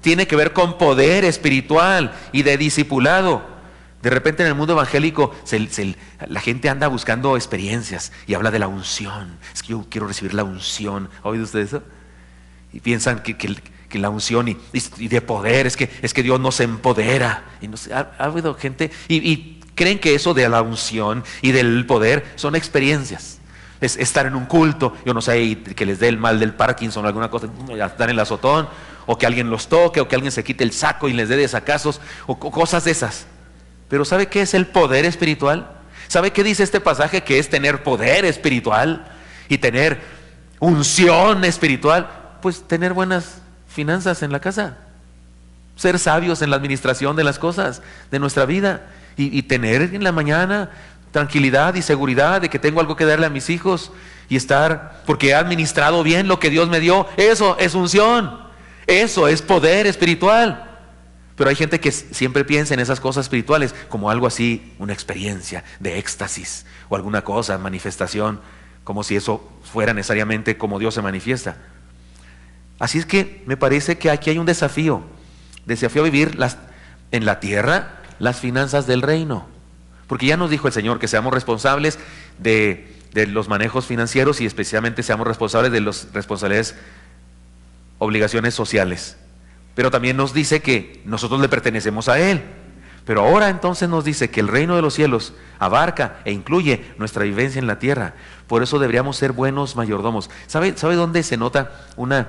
Speaker 1: tiene que ver con poder espiritual y de discipulado. De repente en el mundo evangélico la gente anda buscando experiencias y habla de la unción. Es que yo quiero recibir la unción. ¿Ha oído usted eso? Y piensan que la unción y de poder, es que Dios nos empodera. Y no sé, ha habido gente y creen que eso de la unción y del poder son experiencias. Es estar en un culto, yo no sé, y que les dé el mal del Parkinson o alguna cosa, estar en el azotón, o que alguien los toque, o que alguien se quite el saco y les dé desacazos, o cosas de esas. Pero ¿sabe qué es el poder espiritual? ¿Sabe qué dice este pasaje? Que es tener poder espiritual y tener unción espiritual. Pues tener buenas finanzas en la casa, ser sabios en la administración de las cosas de nuestra vida y tener en la mañana tranquilidad y seguridad de que tengo algo que darle a mis hijos y estar, porque he administrado bien lo que Dios me dio. Eso es unción, eso es poder espiritual. Pero hay gente que siempre piensa en esas cosas espirituales como algo así, una experiencia de éxtasis o alguna cosa, manifestación, como si eso fuera necesariamente como Dios se manifiesta. Así es que me parece que aquí hay un desafío a vivir en la tierra las finanzas del reino. Porque ya nos dijo el Señor que seamos responsables de los manejos financieros y especialmente seamos responsables de las responsabilidades, obligaciones sociales. Pero también nos dice que nosotros le pertenecemos a Él. Pero ahora entonces nos dice que el reino de los cielos abarca e incluye nuestra vivencia en la tierra. Por eso deberíamos ser buenos mayordomos. ¿Sabe dónde se nota una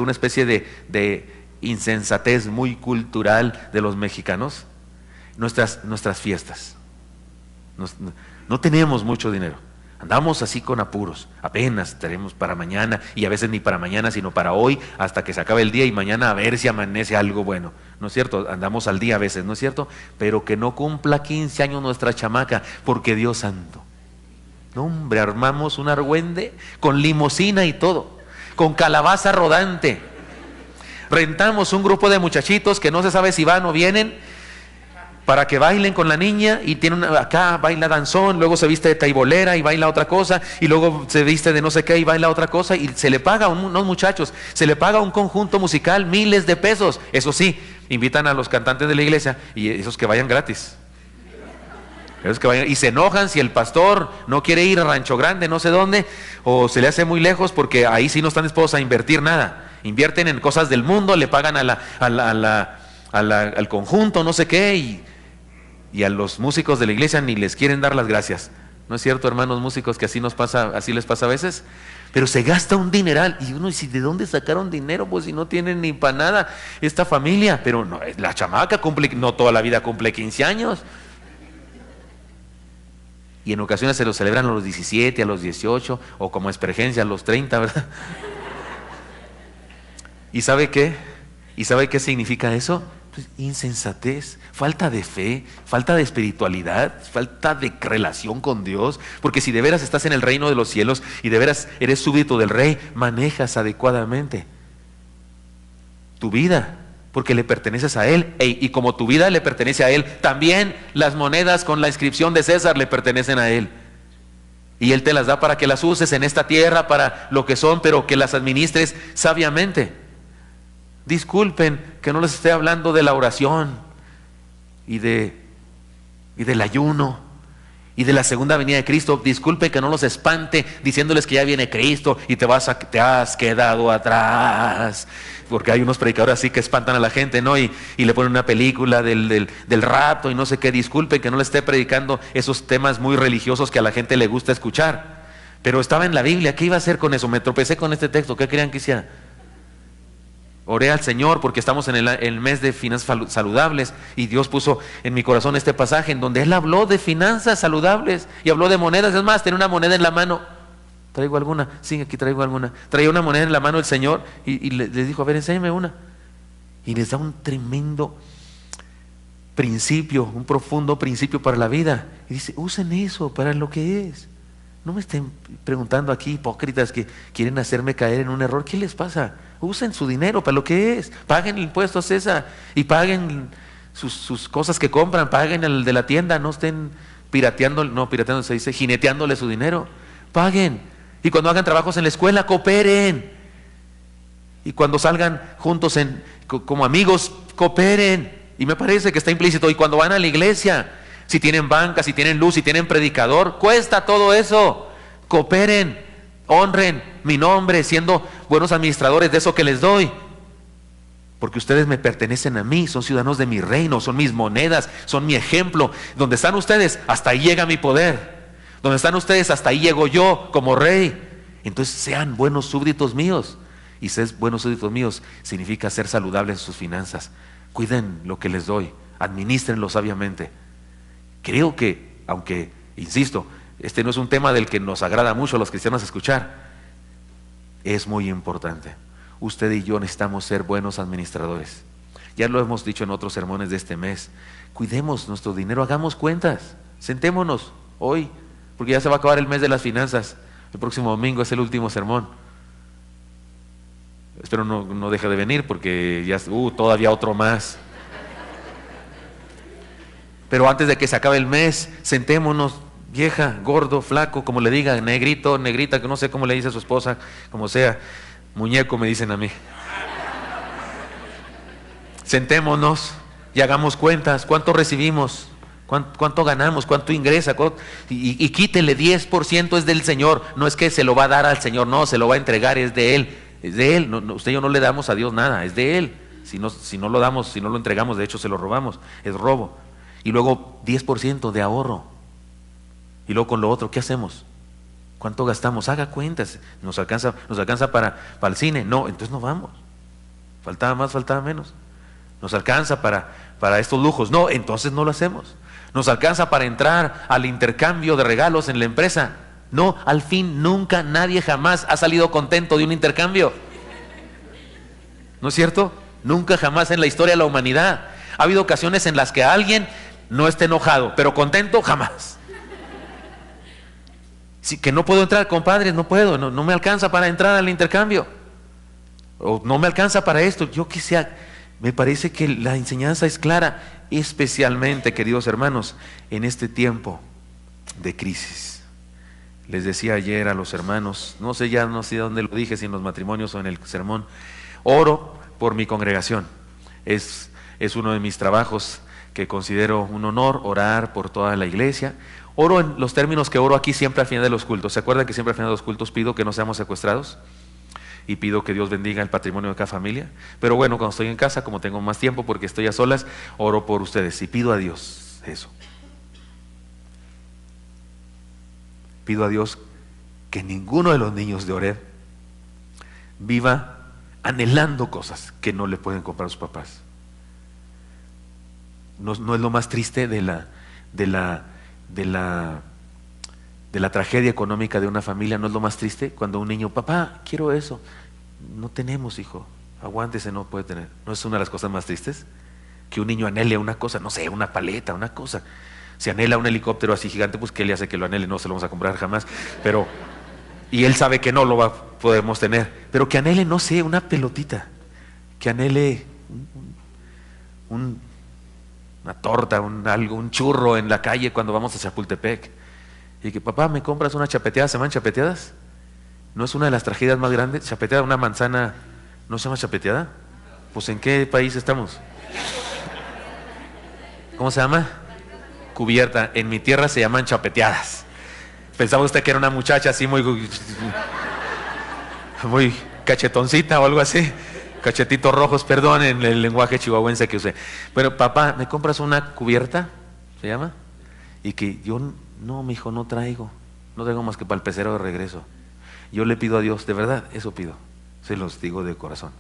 Speaker 1: especie de insensatez muy cultural de los mexicanos? Nuestras fiestas. No tenemos mucho dinero. Andamos así con apuros, apenas tenemos para mañana, y a veces ni para mañana, sino para hoy, hasta que se acabe el día y mañana a ver si amanece algo bueno, ¿no es cierto? Andamos al día a veces, ¿no es cierto? Pero que no cumpla 15 años nuestra chamaca, porque Dios santo. No, hombre, armamos un argüende con limusina y todo, con calabaza rodante. Rentamos un grupo de muchachitos que no se sabe si van o vienen, para que bailen con la niña, y acá baila danzón, luego se viste de taibolera y baila otra cosa, y luego se viste de no sé qué y baila otra cosa, y se le paga a unos muchachos, se le paga a un conjunto musical miles de pesos. Eso sí, invitan a los cantantes de la iglesia y esos que vayan gratis. Esos que vayan, y se enojan si el pastor no quiere ir a Rancho Grande, no sé dónde, o se le hace muy lejos, porque ahí sí no están dispuestos a invertir nada. Invierten en cosas del mundo, le pagan al conjunto, no sé qué, y a los músicos de la iglesia ni les quieren dar las gracias. ¿No es cierto, hermanos músicos, que así les pasa a veces? Pero se gasta un dineral, y uno dice, ¿de dónde sacaron dinero? Pues si no tienen ni para nada esta familia. Pero no, la chamaca no toda la vida cumple 15 años. Y en ocasiones se lo celebran a los 17, a los 18, o como espergencia a los 30, ¿verdad? ¿Y sabe qué? ¿Y sabe qué significa eso? Insensatez, falta de fe, falta de espiritualidad, falta de relación con Dios. Porque si de veras estás en el reino de los cielos y de veras eres súbdito del rey, manejas adecuadamente. tu vida, porque le perteneces a Él. Y como tu vida le pertenece a Él, también las monedas con la inscripción de César le pertenecen a Él. Y Él te las da para que las uses en esta tierra para lo que son, pero que las administres sabiamente. Disculpen que no les esté hablando de la oración y del ayuno y de la segunda venida de Cristo. Disculpe que no los espante diciéndoles que ya viene Cristo y te has quedado atrás. Porque hay unos predicadores así que espantan a la gente, ¿no? Y le ponen una película del rapto y no sé qué. Disculpe que no le esté predicando esos temas muy religiosos que a la gente le gusta escuchar. Pero estaba en la Biblia. ¿Qué iba a hacer con eso? Me tropecé con este texto. ¿Qué querían que hiciera? Oré al Señor porque estamos en el mes de finanzas saludables y Dios puso en mi corazón este pasaje en donde Él habló de finanzas saludables y habló de monedas. Es más, tenía una moneda en la mano. ¿Traigo alguna? Sí, aquí traigo alguna. Traía una moneda en la mano el Señor y les dijo, a ver, enséñame una. Y les da un tremendo principio, un profundo principio para la vida. Y dice, usen eso para lo que es. No me estén preguntando aquí, hipócritas que quieren hacerme caer en un error. ¿Qué les pasa? Usen su dinero para lo que es. Paguen el impuesto a César y paguen sus cosas que compran. Paguen el de la tienda. No estén pirateando se dice, jineteándole su dinero. Paguen. Y cuando hagan trabajos en la escuela, cooperen. Y cuando salgan juntos como amigos, cooperen. Y me parece que está implícito. Y cuando van a la iglesia, si tienen banca, si tienen luz, si tienen predicador, cuesta todo eso. Cooperen, honren mi nombre, siendo buenos administradores de eso que les doy. Porque ustedes me pertenecen a mí, son ciudadanos de mi reino, son mis monedas, son mi ejemplo. Donde están ustedes, hasta ahí llega mi poder. Donde están ustedes, hasta ahí llego yo como rey. Entonces sean buenos súbditos míos. Y ser buenos súbditos míos significa ser saludables en sus finanzas. Cuiden lo que les doy, administrenlo sabiamente. Creo que, aunque, insisto, este no es un tema del que nos agrada mucho a los cristianos escuchar, es muy importante. Usted y yo necesitamos ser buenos administradores. Ya lo hemos dicho en otros sermones de este mes. Cuidemos nuestro dinero, hagamos cuentas, sentémonos hoy, porque ya se va a acabar el mes de las finanzas. El próximo domingo es el último sermón. Espero no deje de venir porque ya todavía otro más. Pero antes de que se acabe el mes, sentémonos, vieja, gordo, flaco, como le diga, negrito, negrita, que no sé cómo le dice a su esposa, como sea, muñeco me dicen a mí. Sentémonos y hagamos cuentas. ¿Cuánto recibimos? ¿Cuánto ganamos? ¿Cuánto ingresa? Y quítele 10% es del Señor. No es que se lo va a dar al Señor, no, se lo va a entregar, es de Él. Es de Él. No, usted y yo no le damos a Dios nada, es de Él. Si no lo damos, si no lo entregamos, de hecho se lo robamos, es robo. Y luego 10% de ahorro. Y luego con lo otro, ¿qué hacemos? ¿Cuánto gastamos? Haga cuentas. ¿Nos alcanza para el cine? No, entonces no vamos. Faltaba más, faltaba menos. ¿Nos alcanza para estos lujos? No, entonces no lo hacemos. ¿Nos alcanza para entrar al intercambio de regalos en la empresa? No, al fin nunca, nadie jamás ha salido contento de un intercambio. ¿No es cierto? Nunca jamás en la historia de la humanidad. Ha habido ocasiones en las que alguien no está enojado, pero contento jamás. Sí, que no puedo entrar, compadres, no puedo, no me alcanza para entrar al intercambio. O no me alcanza para esto, yo que sea. Me parece que la enseñanza es clara, especialmente, queridos hermanos, en este tiempo de crisis. Les decía ayer a los hermanos, no sé dónde lo dije, si en los matrimonios o en el sermón, oro por mi congregación. Es uno de mis trabajos que considero un honor, orar por toda la iglesia. Oro en los términos que oro aquí siempre al final de los cultos. ¿Se acuerdan que siempre al final de los cultos pido que no seamos secuestrados? Y pido que Dios bendiga el patrimonio de cada familia. Pero bueno, cuando estoy en casa, como tengo más tiempo porque estoy a solas, oro por ustedes y pido a Dios eso. Pido a Dios que ninguno de los niños de Oreb viva anhelando cosas que no le pueden comprar a sus papás. No es lo más triste de la tragedia económica de una familia. No es lo más triste cuando un niño, papá, quiero eso. No tenemos, hijo, aguántese, no puede tener. ¿No es una de las cosas más tristes? Que un niño anhele una cosa, no sé, una paleta, una cosa. Si anhela un helicóptero así gigante, pues ¿qué le hace que lo anhele? No se lo vamos a comprar jamás. Y él sabe que no lo podemos tener. Pero que anhele, no sé, una pelotita. que anhele una torta, un churro en la calle cuando vamos a Chapultepec. Y que, papá, ¿me compras unas chapeteadas? ¿Se llaman chapeteadas? ¿No es una de las tragedias más grandes? Chapeteada, una manzana, ¿no se llama chapeteada? Pues ¿en qué país estamos? ¿Cómo se llama? Cubierta. En mi tierra se llaman chapeteadas. Pensaba usted que era una muchacha así muy cachetoncita o algo así. Cachetitos rojos, perdón, en el lenguaje chihuahuense que usé. Pero papá, ¿me compras una cubierta? ¿Se llama? Y que yo, no, mijo, no traigo más que para el pecero de regreso. Yo le pido a Dios, de verdad, eso pido, se los digo de corazón.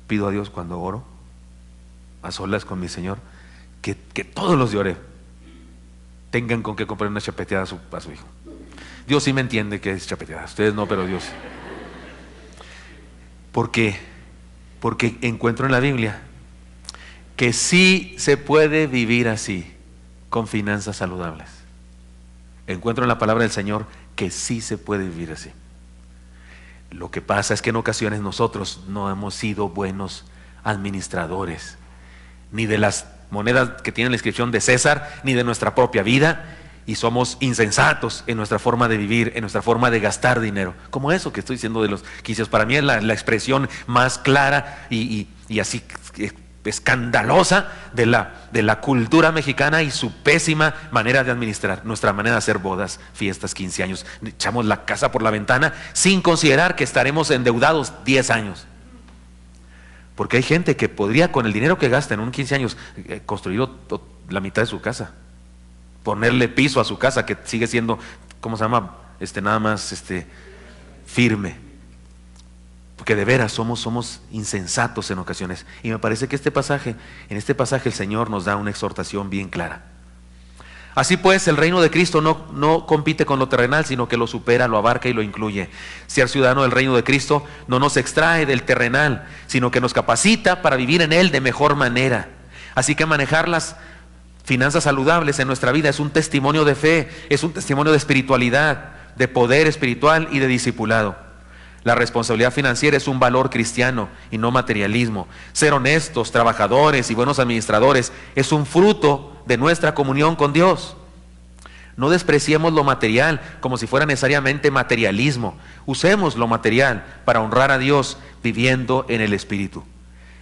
Speaker 1: Pido a Dios cuando oro, a solas con mi Señor, que todos los de oré tengan con qué comprar una chapeteada a su hijo. Dios sí me entiende que es chapeteada, ustedes no, pero Dios. ¿Por qué? Porque encuentro en la Biblia que sí se puede vivir así, con finanzas saludables. Encuentro en la palabra del Señor que sí se puede vivir así. Lo que pasa es que en ocasiones nosotros no hemos sido buenos administradores, ni de las monedas que tienen la inscripción de César, ni de nuestra propia vida, y somos insensatos en nuestra forma de vivir, en nuestra forma de gastar dinero. Como eso que estoy diciendo de los quicios, para mí es la expresión más clara y así escandalosa de la cultura mexicana y su pésima manera de administrar, nuestra manera de hacer bodas, fiestas, 15 años. Echamos la casa por la ventana sin considerar que estaremos endeudados 10 años. Porque hay gente que podría, con el dinero que gasta en un 15 años, construir la mitad de su casa, ponerle piso a su casa, que sigue siendo, ¿cómo se llama? Nada más firme. Porque de veras somos insensatos en ocasiones. Y me parece que en este pasaje el Señor nos da una exhortación bien clara. Así pues, el reino de Cristo no compite con lo terrenal, sino que lo supera, lo abarca y lo incluye. Ser ciudadano del reino de Cristo no nos extrae del terrenal, sino que nos capacita para vivir en él de mejor manera. Así que manejar las finanzas saludables en nuestra vida es un testimonio de fe, es un testimonio de espiritualidad, de poder espiritual y de discipulado. La responsabilidad financiera es un valor cristiano y no materialismo. Ser honestos, trabajadores y buenos administradores es un fruto de nuestra comunión con Dios. No despreciemos lo material como si fuera necesariamente materialismo. Usemos lo material para honrar a Dios viviendo en el Espíritu.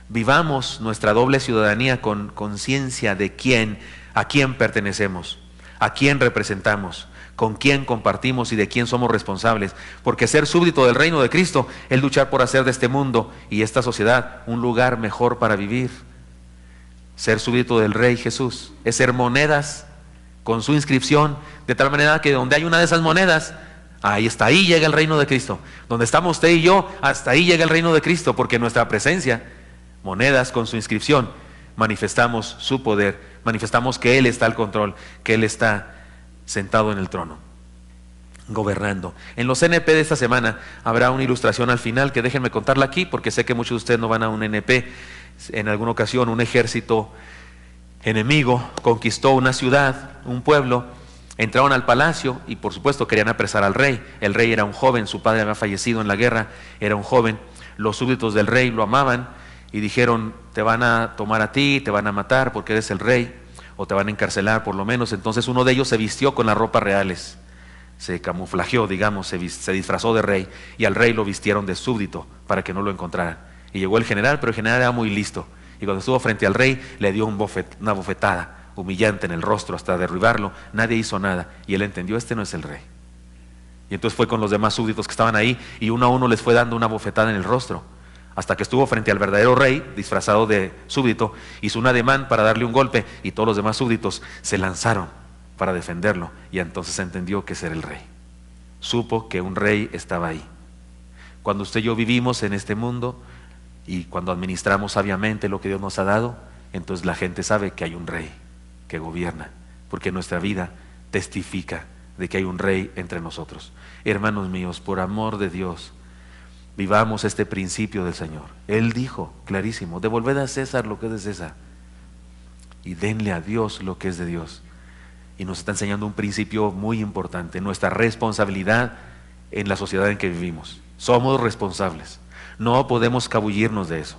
Speaker 1: Vivamos nuestra doble ciudadanía con conciencia de a quién pertenecemos, a quién representamos, con quién compartimos y de quién somos responsables. Porque ser súbdito del reino de Cristo es luchar por hacer de este mundo y esta sociedad un lugar mejor para vivir. Ser súbdito del Rey Jesús es ser monedas con su inscripción, de tal manera que donde hay una de esas monedas, ahí llega el reino de Cristo. Donde estamos usted y yo, hasta ahí llega el reino de Cristo, porque en nuestra presencia, monedas con su inscripción, manifestamos su poder, manifestamos que Él está al control, que Él está sentado en el trono, gobernando. En los NP de esta semana habrá una ilustración al final que déjenme contarla aquí, porque sé que muchos de ustedes no van a un NP. En alguna ocasión un ejército enemigo conquistó una ciudad, un pueblo, entraron al palacio y por supuesto querían apresar al rey. El rey era un joven, su padre había fallecido en la guerra, era un joven. Los súbditos del rey lo amaban y dijeron: te van a tomar a ti, te van a matar porque eres el rey, o te van a encarcelar por lo menos. Entonces uno de ellos se vistió con las ropas reales, se camuflajeó, digamos, se disfrazó de rey, y al rey lo vistieron de súbdito para que no lo encontraran. Y llegó el general, pero el general era muy listo, y cuando estuvo frente al rey le dio una bofetada humillante en el rostro hasta derribarlo. Nadie hizo nada y él entendió: este no es el rey. Y entonces fue con los demás súbditos que estaban ahí y uno a uno les fue dando una bofetada en el rostro, hasta que estuvo frente al verdadero rey, disfrazado de súbdito, hizo un ademán para darle un golpe y todos los demás súbditos se lanzaron para defenderlo, y entonces entendió que ese era el rey. Supo que un rey estaba ahí. Cuando usted y yo vivimos en este mundo y cuando administramos sabiamente lo que Dios nos ha dado, entonces la gente sabe que hay un rey que gobierna, porque nuestra vida testifica de que hay un rey entre nosotros. Hermanos míos, por amor de Dios, vivamos este principio del Señor. Él dijo clarísimo: devolved a César lo que es de César y denle a Dios lo que es de Dios. Y nos está enseñando un principio muy importante: nuestra responsabilidad en la sociedad en que vivimos. Somos responsables, no podemos escabullirnos de eso.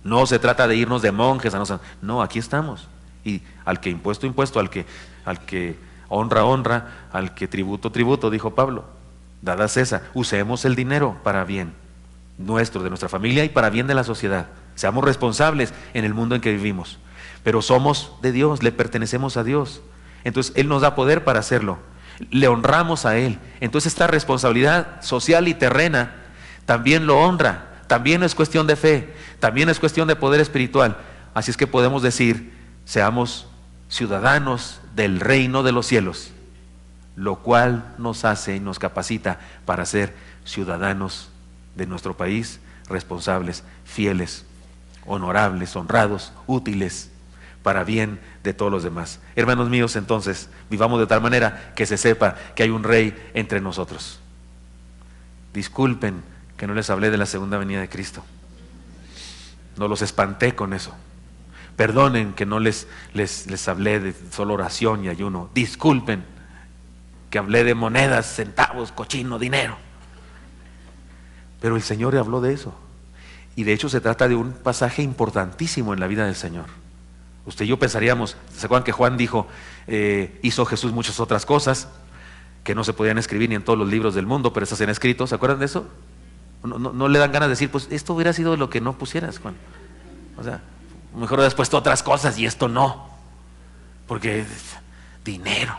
Speaker 1: No se trata de irnos de monjes a no, aquí estamos. Y al que impuesto, impuesto, al que honra, honra, al que tributo, tributo, dijo Pablo. Dada a César, usemos el dinero para bien nuestro, de nuestra familia y para bien de la sociedad. Seamos responsables en el mundo en que vivimos. Pero somos de Dios, le pertenecemos a Dios. Entonces Él nos da poder para hacerlo. Le honramos a Él. Entonces esta responsabilidad social y terrena también lo honra. También es cuestión de fe, también es cuestión de poder espiritual. Así es que podemos decir, seamos ciudadanos del reino de los cielos, lo cual nos hace y nos capacita para ser ciudadanos de nuestro país, responsables, fieles, honorables, honrados, útiles, para bien de todos los demás. Hermanos míos, entonces, vivamos de tal manera que se sepa que hay un rey entre nosotros. Disculpen que no les hablé de la segunda venida de Cristo. No los espanté con eso. Perdonen que no les hablé de solo oración y ayuno. Disculpen que hablé de monedas, centavos, cochino, dinero. Pero el Señor habló de eso. Y de hecho se trata de un pasaje importantísimo en la vida del Señor. Usted y yo pensaríamos, ¿se acuerdan que Juan dijo, hizo Jesús muchas otras cosas que no se podían escribir ni en todos los libros del mundo, pero estas se han escrito? ¿Se acuerdan de eso? No le dan ganas de decir, pues esto hubiera sido lo que no pusieras, Juan. O sea, mejor hubieras puesto otras cosas y esto no. Porque dinero.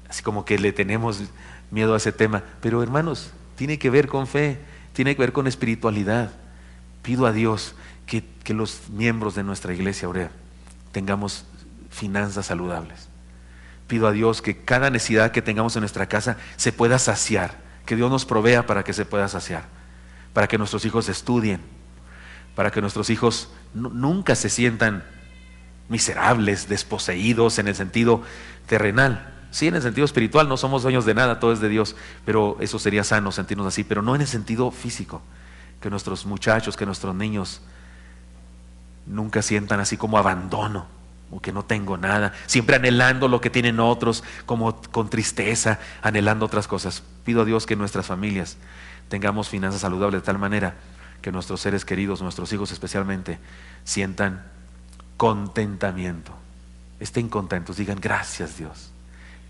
Speaker 1: Así como que le tenemos miedo a ese tema. Pero hermanos, tiene que ver con fe, tiene que ver con espiritualidad. Pido a Dios que los miembros de nuestra iglesia Orea tengamos finanzas saludables. Pido a Dios que cada necesidad que tengamos en nuestra casa se pueda saciar. Que Dios nos provea para que se pueda saciar, para que nuestros hijos estudien, para que nuestros hijos nunca se sientan miserables, desposeídos en el sentido terrenal. Sí, en el sentido espiritual no somos dueños de nada, todo es de Dios, pero eso sería sano sentirnos así, pero no en el sentido físico. Que nuestros muchachos, que nuestros niños nunca sientan así como abandono, o que no tengo nada, siempre anhelando lo que tienen otros, como con tristeza, anhelando otras cosas. Pido a Dios que en nuestras familias tengamos finanzas saludables de tal manera que nuestros seres queridos, nuestros hijos especialmente, sientan contentamiento, estén contentos, digan gracias Dios,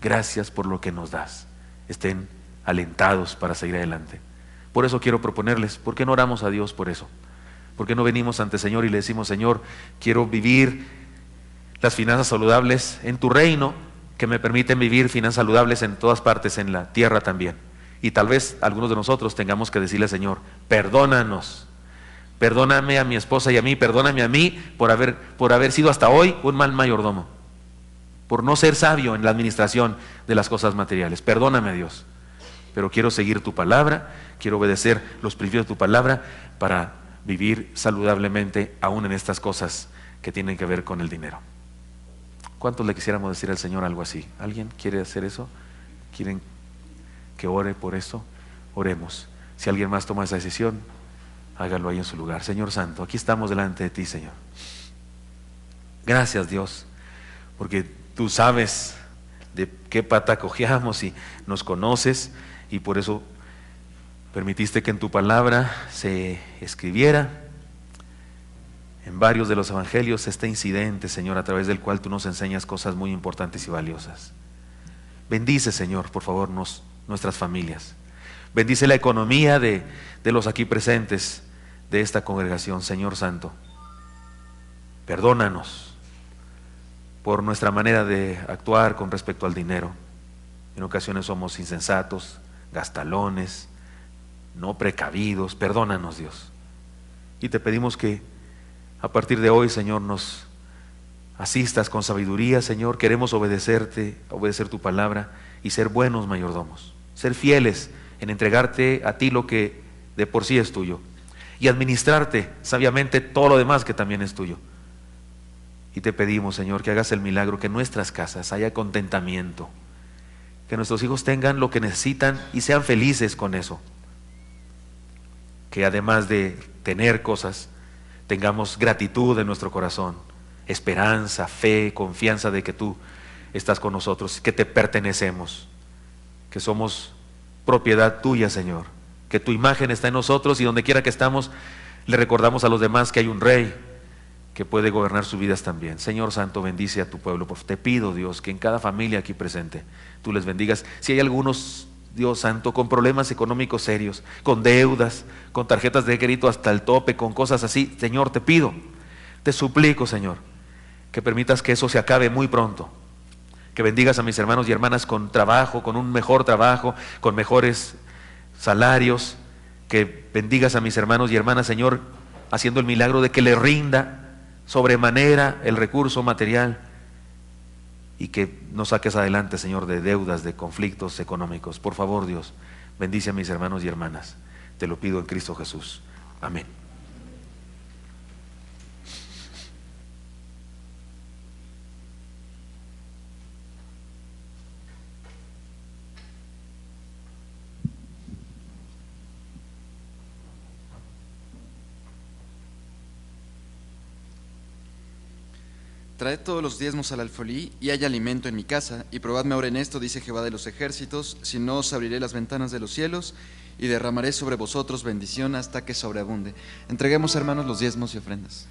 Speaker 1: gracias por lo que nos das, estén alentados para seguir adelante. Por eso quiero proponerles, ¿por qué no oramos a Dios por eso? ¿Por qué no venimos ante el Señor y le decimos, Señor, quiero vivir las finanzas saludables en tu reino, que me permiten vivir finanzas saludables en todas partes, en la tierra también? Y tal vez algunos de nosotros tengamos que decirle al Señor, perdónanos, perdóname a mi esposa y a mí, perdóname a mí por haber sido hasta hoy un mal mayordomo, por no ser sabio en la administración de las cosas materiales. Perdóname, Dios, pero quiero seguir tu palabra, quiero obedecer los principios de tu palabra para vivir saludablemente aún en estas cosas que tienen que ver con el dinero. ¿Cuántos le quisiéramos decir al Señor algo así? ¿Alguien quiere hacer eso? ¿Quieren que ore por eso? Oremos. Si alguien más toma esa decisión, hágalo ahí en su lugar. Señor Santo, aquí estamos delante de ti, Señor. Gracias, Dios, porque tú sabes de qué pata cojeamos y nos conoces, y por eso permitiste que en tu palabra se escribiera en varios de los evangelios este incidente, Señor, a través del cual tú nos enseñas cosas muy importantes y valiosas. Bendice, Señor, por favor, nuestras familias. Bendice la economía de los aquí presentes de esta congregación, Señor Santo. Perdónanos por nuestra manera de actuar con respecto al dinero. En ocasiones somos insensatos, gastalones, no precavidos. Perdónanos, Dios. Y te pedimos que a partir de hoy, Señor, nos asistas con sabiduría, Señor. Queremos obedecerte, obedecer tu palabra y ser buenos mayordomos, ser fieles en entregarte a ti lo que de por sí es tuyo y administrarte sabiamente todo lo demás que también es tuyo. Y te pedimos, Señor, que hagas el milagro, que en nuestras casas haya contentamiento, que nuestros hijos tengan lo que necesitan y sean felices con eso. Que además de tener cosas, tengamos gratitud en nuestro corazón, esperanza, fe, confianza de que tú estás con nosotros, que te pertenecemos, que somos propiedad tuya, Señor, que tu imagen está en nosotros y donde quiera que estamos, Le recordamos a los demás que hay un rey que puede gobernar sus vidas también. Señor Santo, bendice a tu pueblo. Te pido, Dios, que en cada familia aquí presente tú les bendigas. Si hay algunos, Dios Santo, con problemas económicos serios, con deudas, con tarjetas de crédito hasta el tope, con cosas así, Señor, te pido, te suplico, Señor, que permitas que eso se acabe muy pronto. Que bendigas a mis hermanos y hermanas con trabajo, con un mejor trabajo, con mejores salarios. Que bendigas a mis hermanos y hermanas, Señor, haciendo el milagro de que le rinda sobremanera el recurso material y que nos saques adelante, Señor, de deudas, de conflictos económicos. Por favor, Dios, bendice a mis hermanos y hermanas. Te lo pido en Cristo Jesús. Amén.
Speaker 2: Traed todos los diezmos al alfolí, y haya alimento en mi casa, y probadme ahora en esto, dice Jehová de los ejércitos, si no os abriré las ventanas de los cielos, y derramaré sobre vosotros bendición hasta que sobreabunde. Entreguemos, hermanos, los diezmos y ofrendas.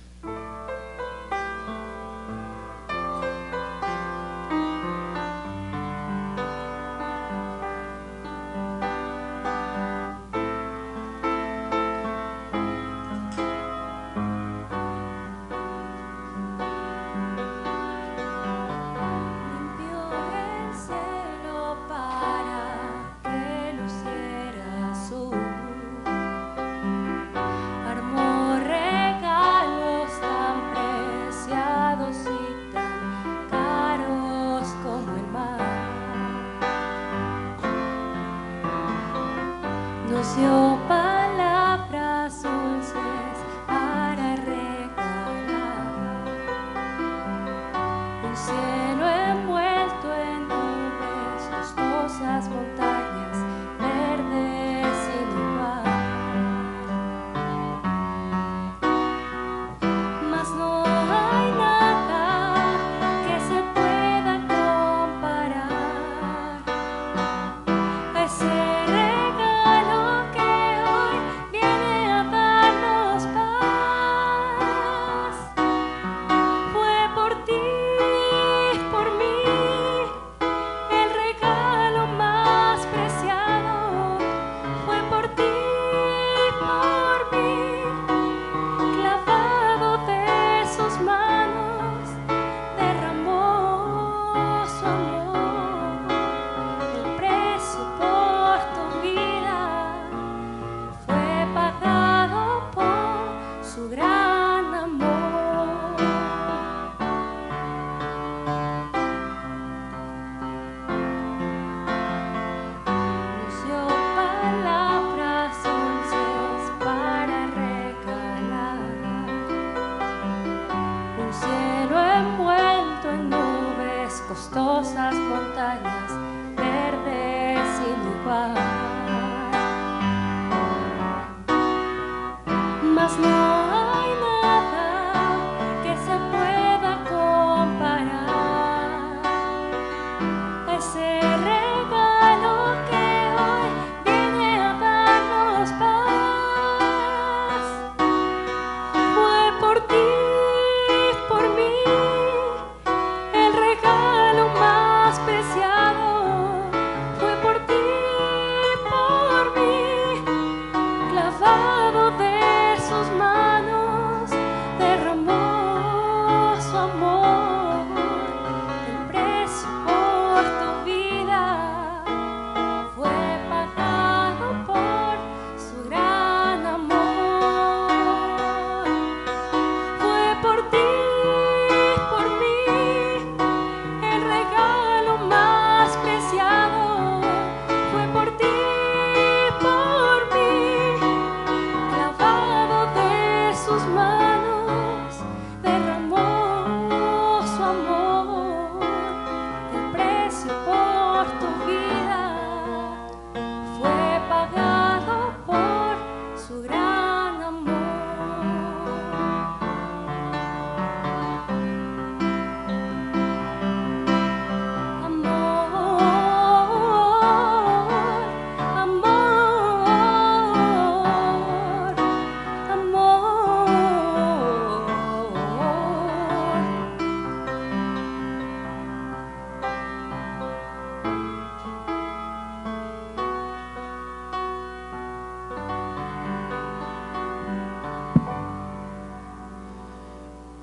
Speaker 3: De sus manos.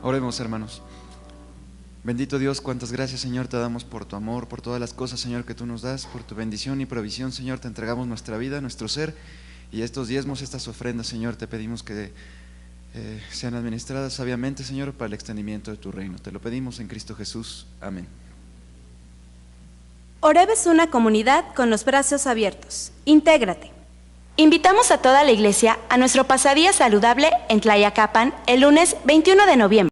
Speaker 2: Oremos, hermanos. Bendito Dios, cuántas gracias, Señor, te damos por tu amor, por todas las cosas, Señor, que tú nos das, por tu bendición y provisión, Señor. Te entregamos nuestra vida, nuestro ser, y estos diezmos, estas ofrendas, Señor, te pedimos que sean administradas sabiamente, Señor, para el extendimiento de tu reino. Te lo pedimos en Cristo Jesús. Amén.
Speaker 3: Oreb es una comunidad con los brazos abiertos. Intégrate. Invitamos a toda la iglesia a nuestro pasadía saludable en Tlayacapan el lunes 21 de noviembre.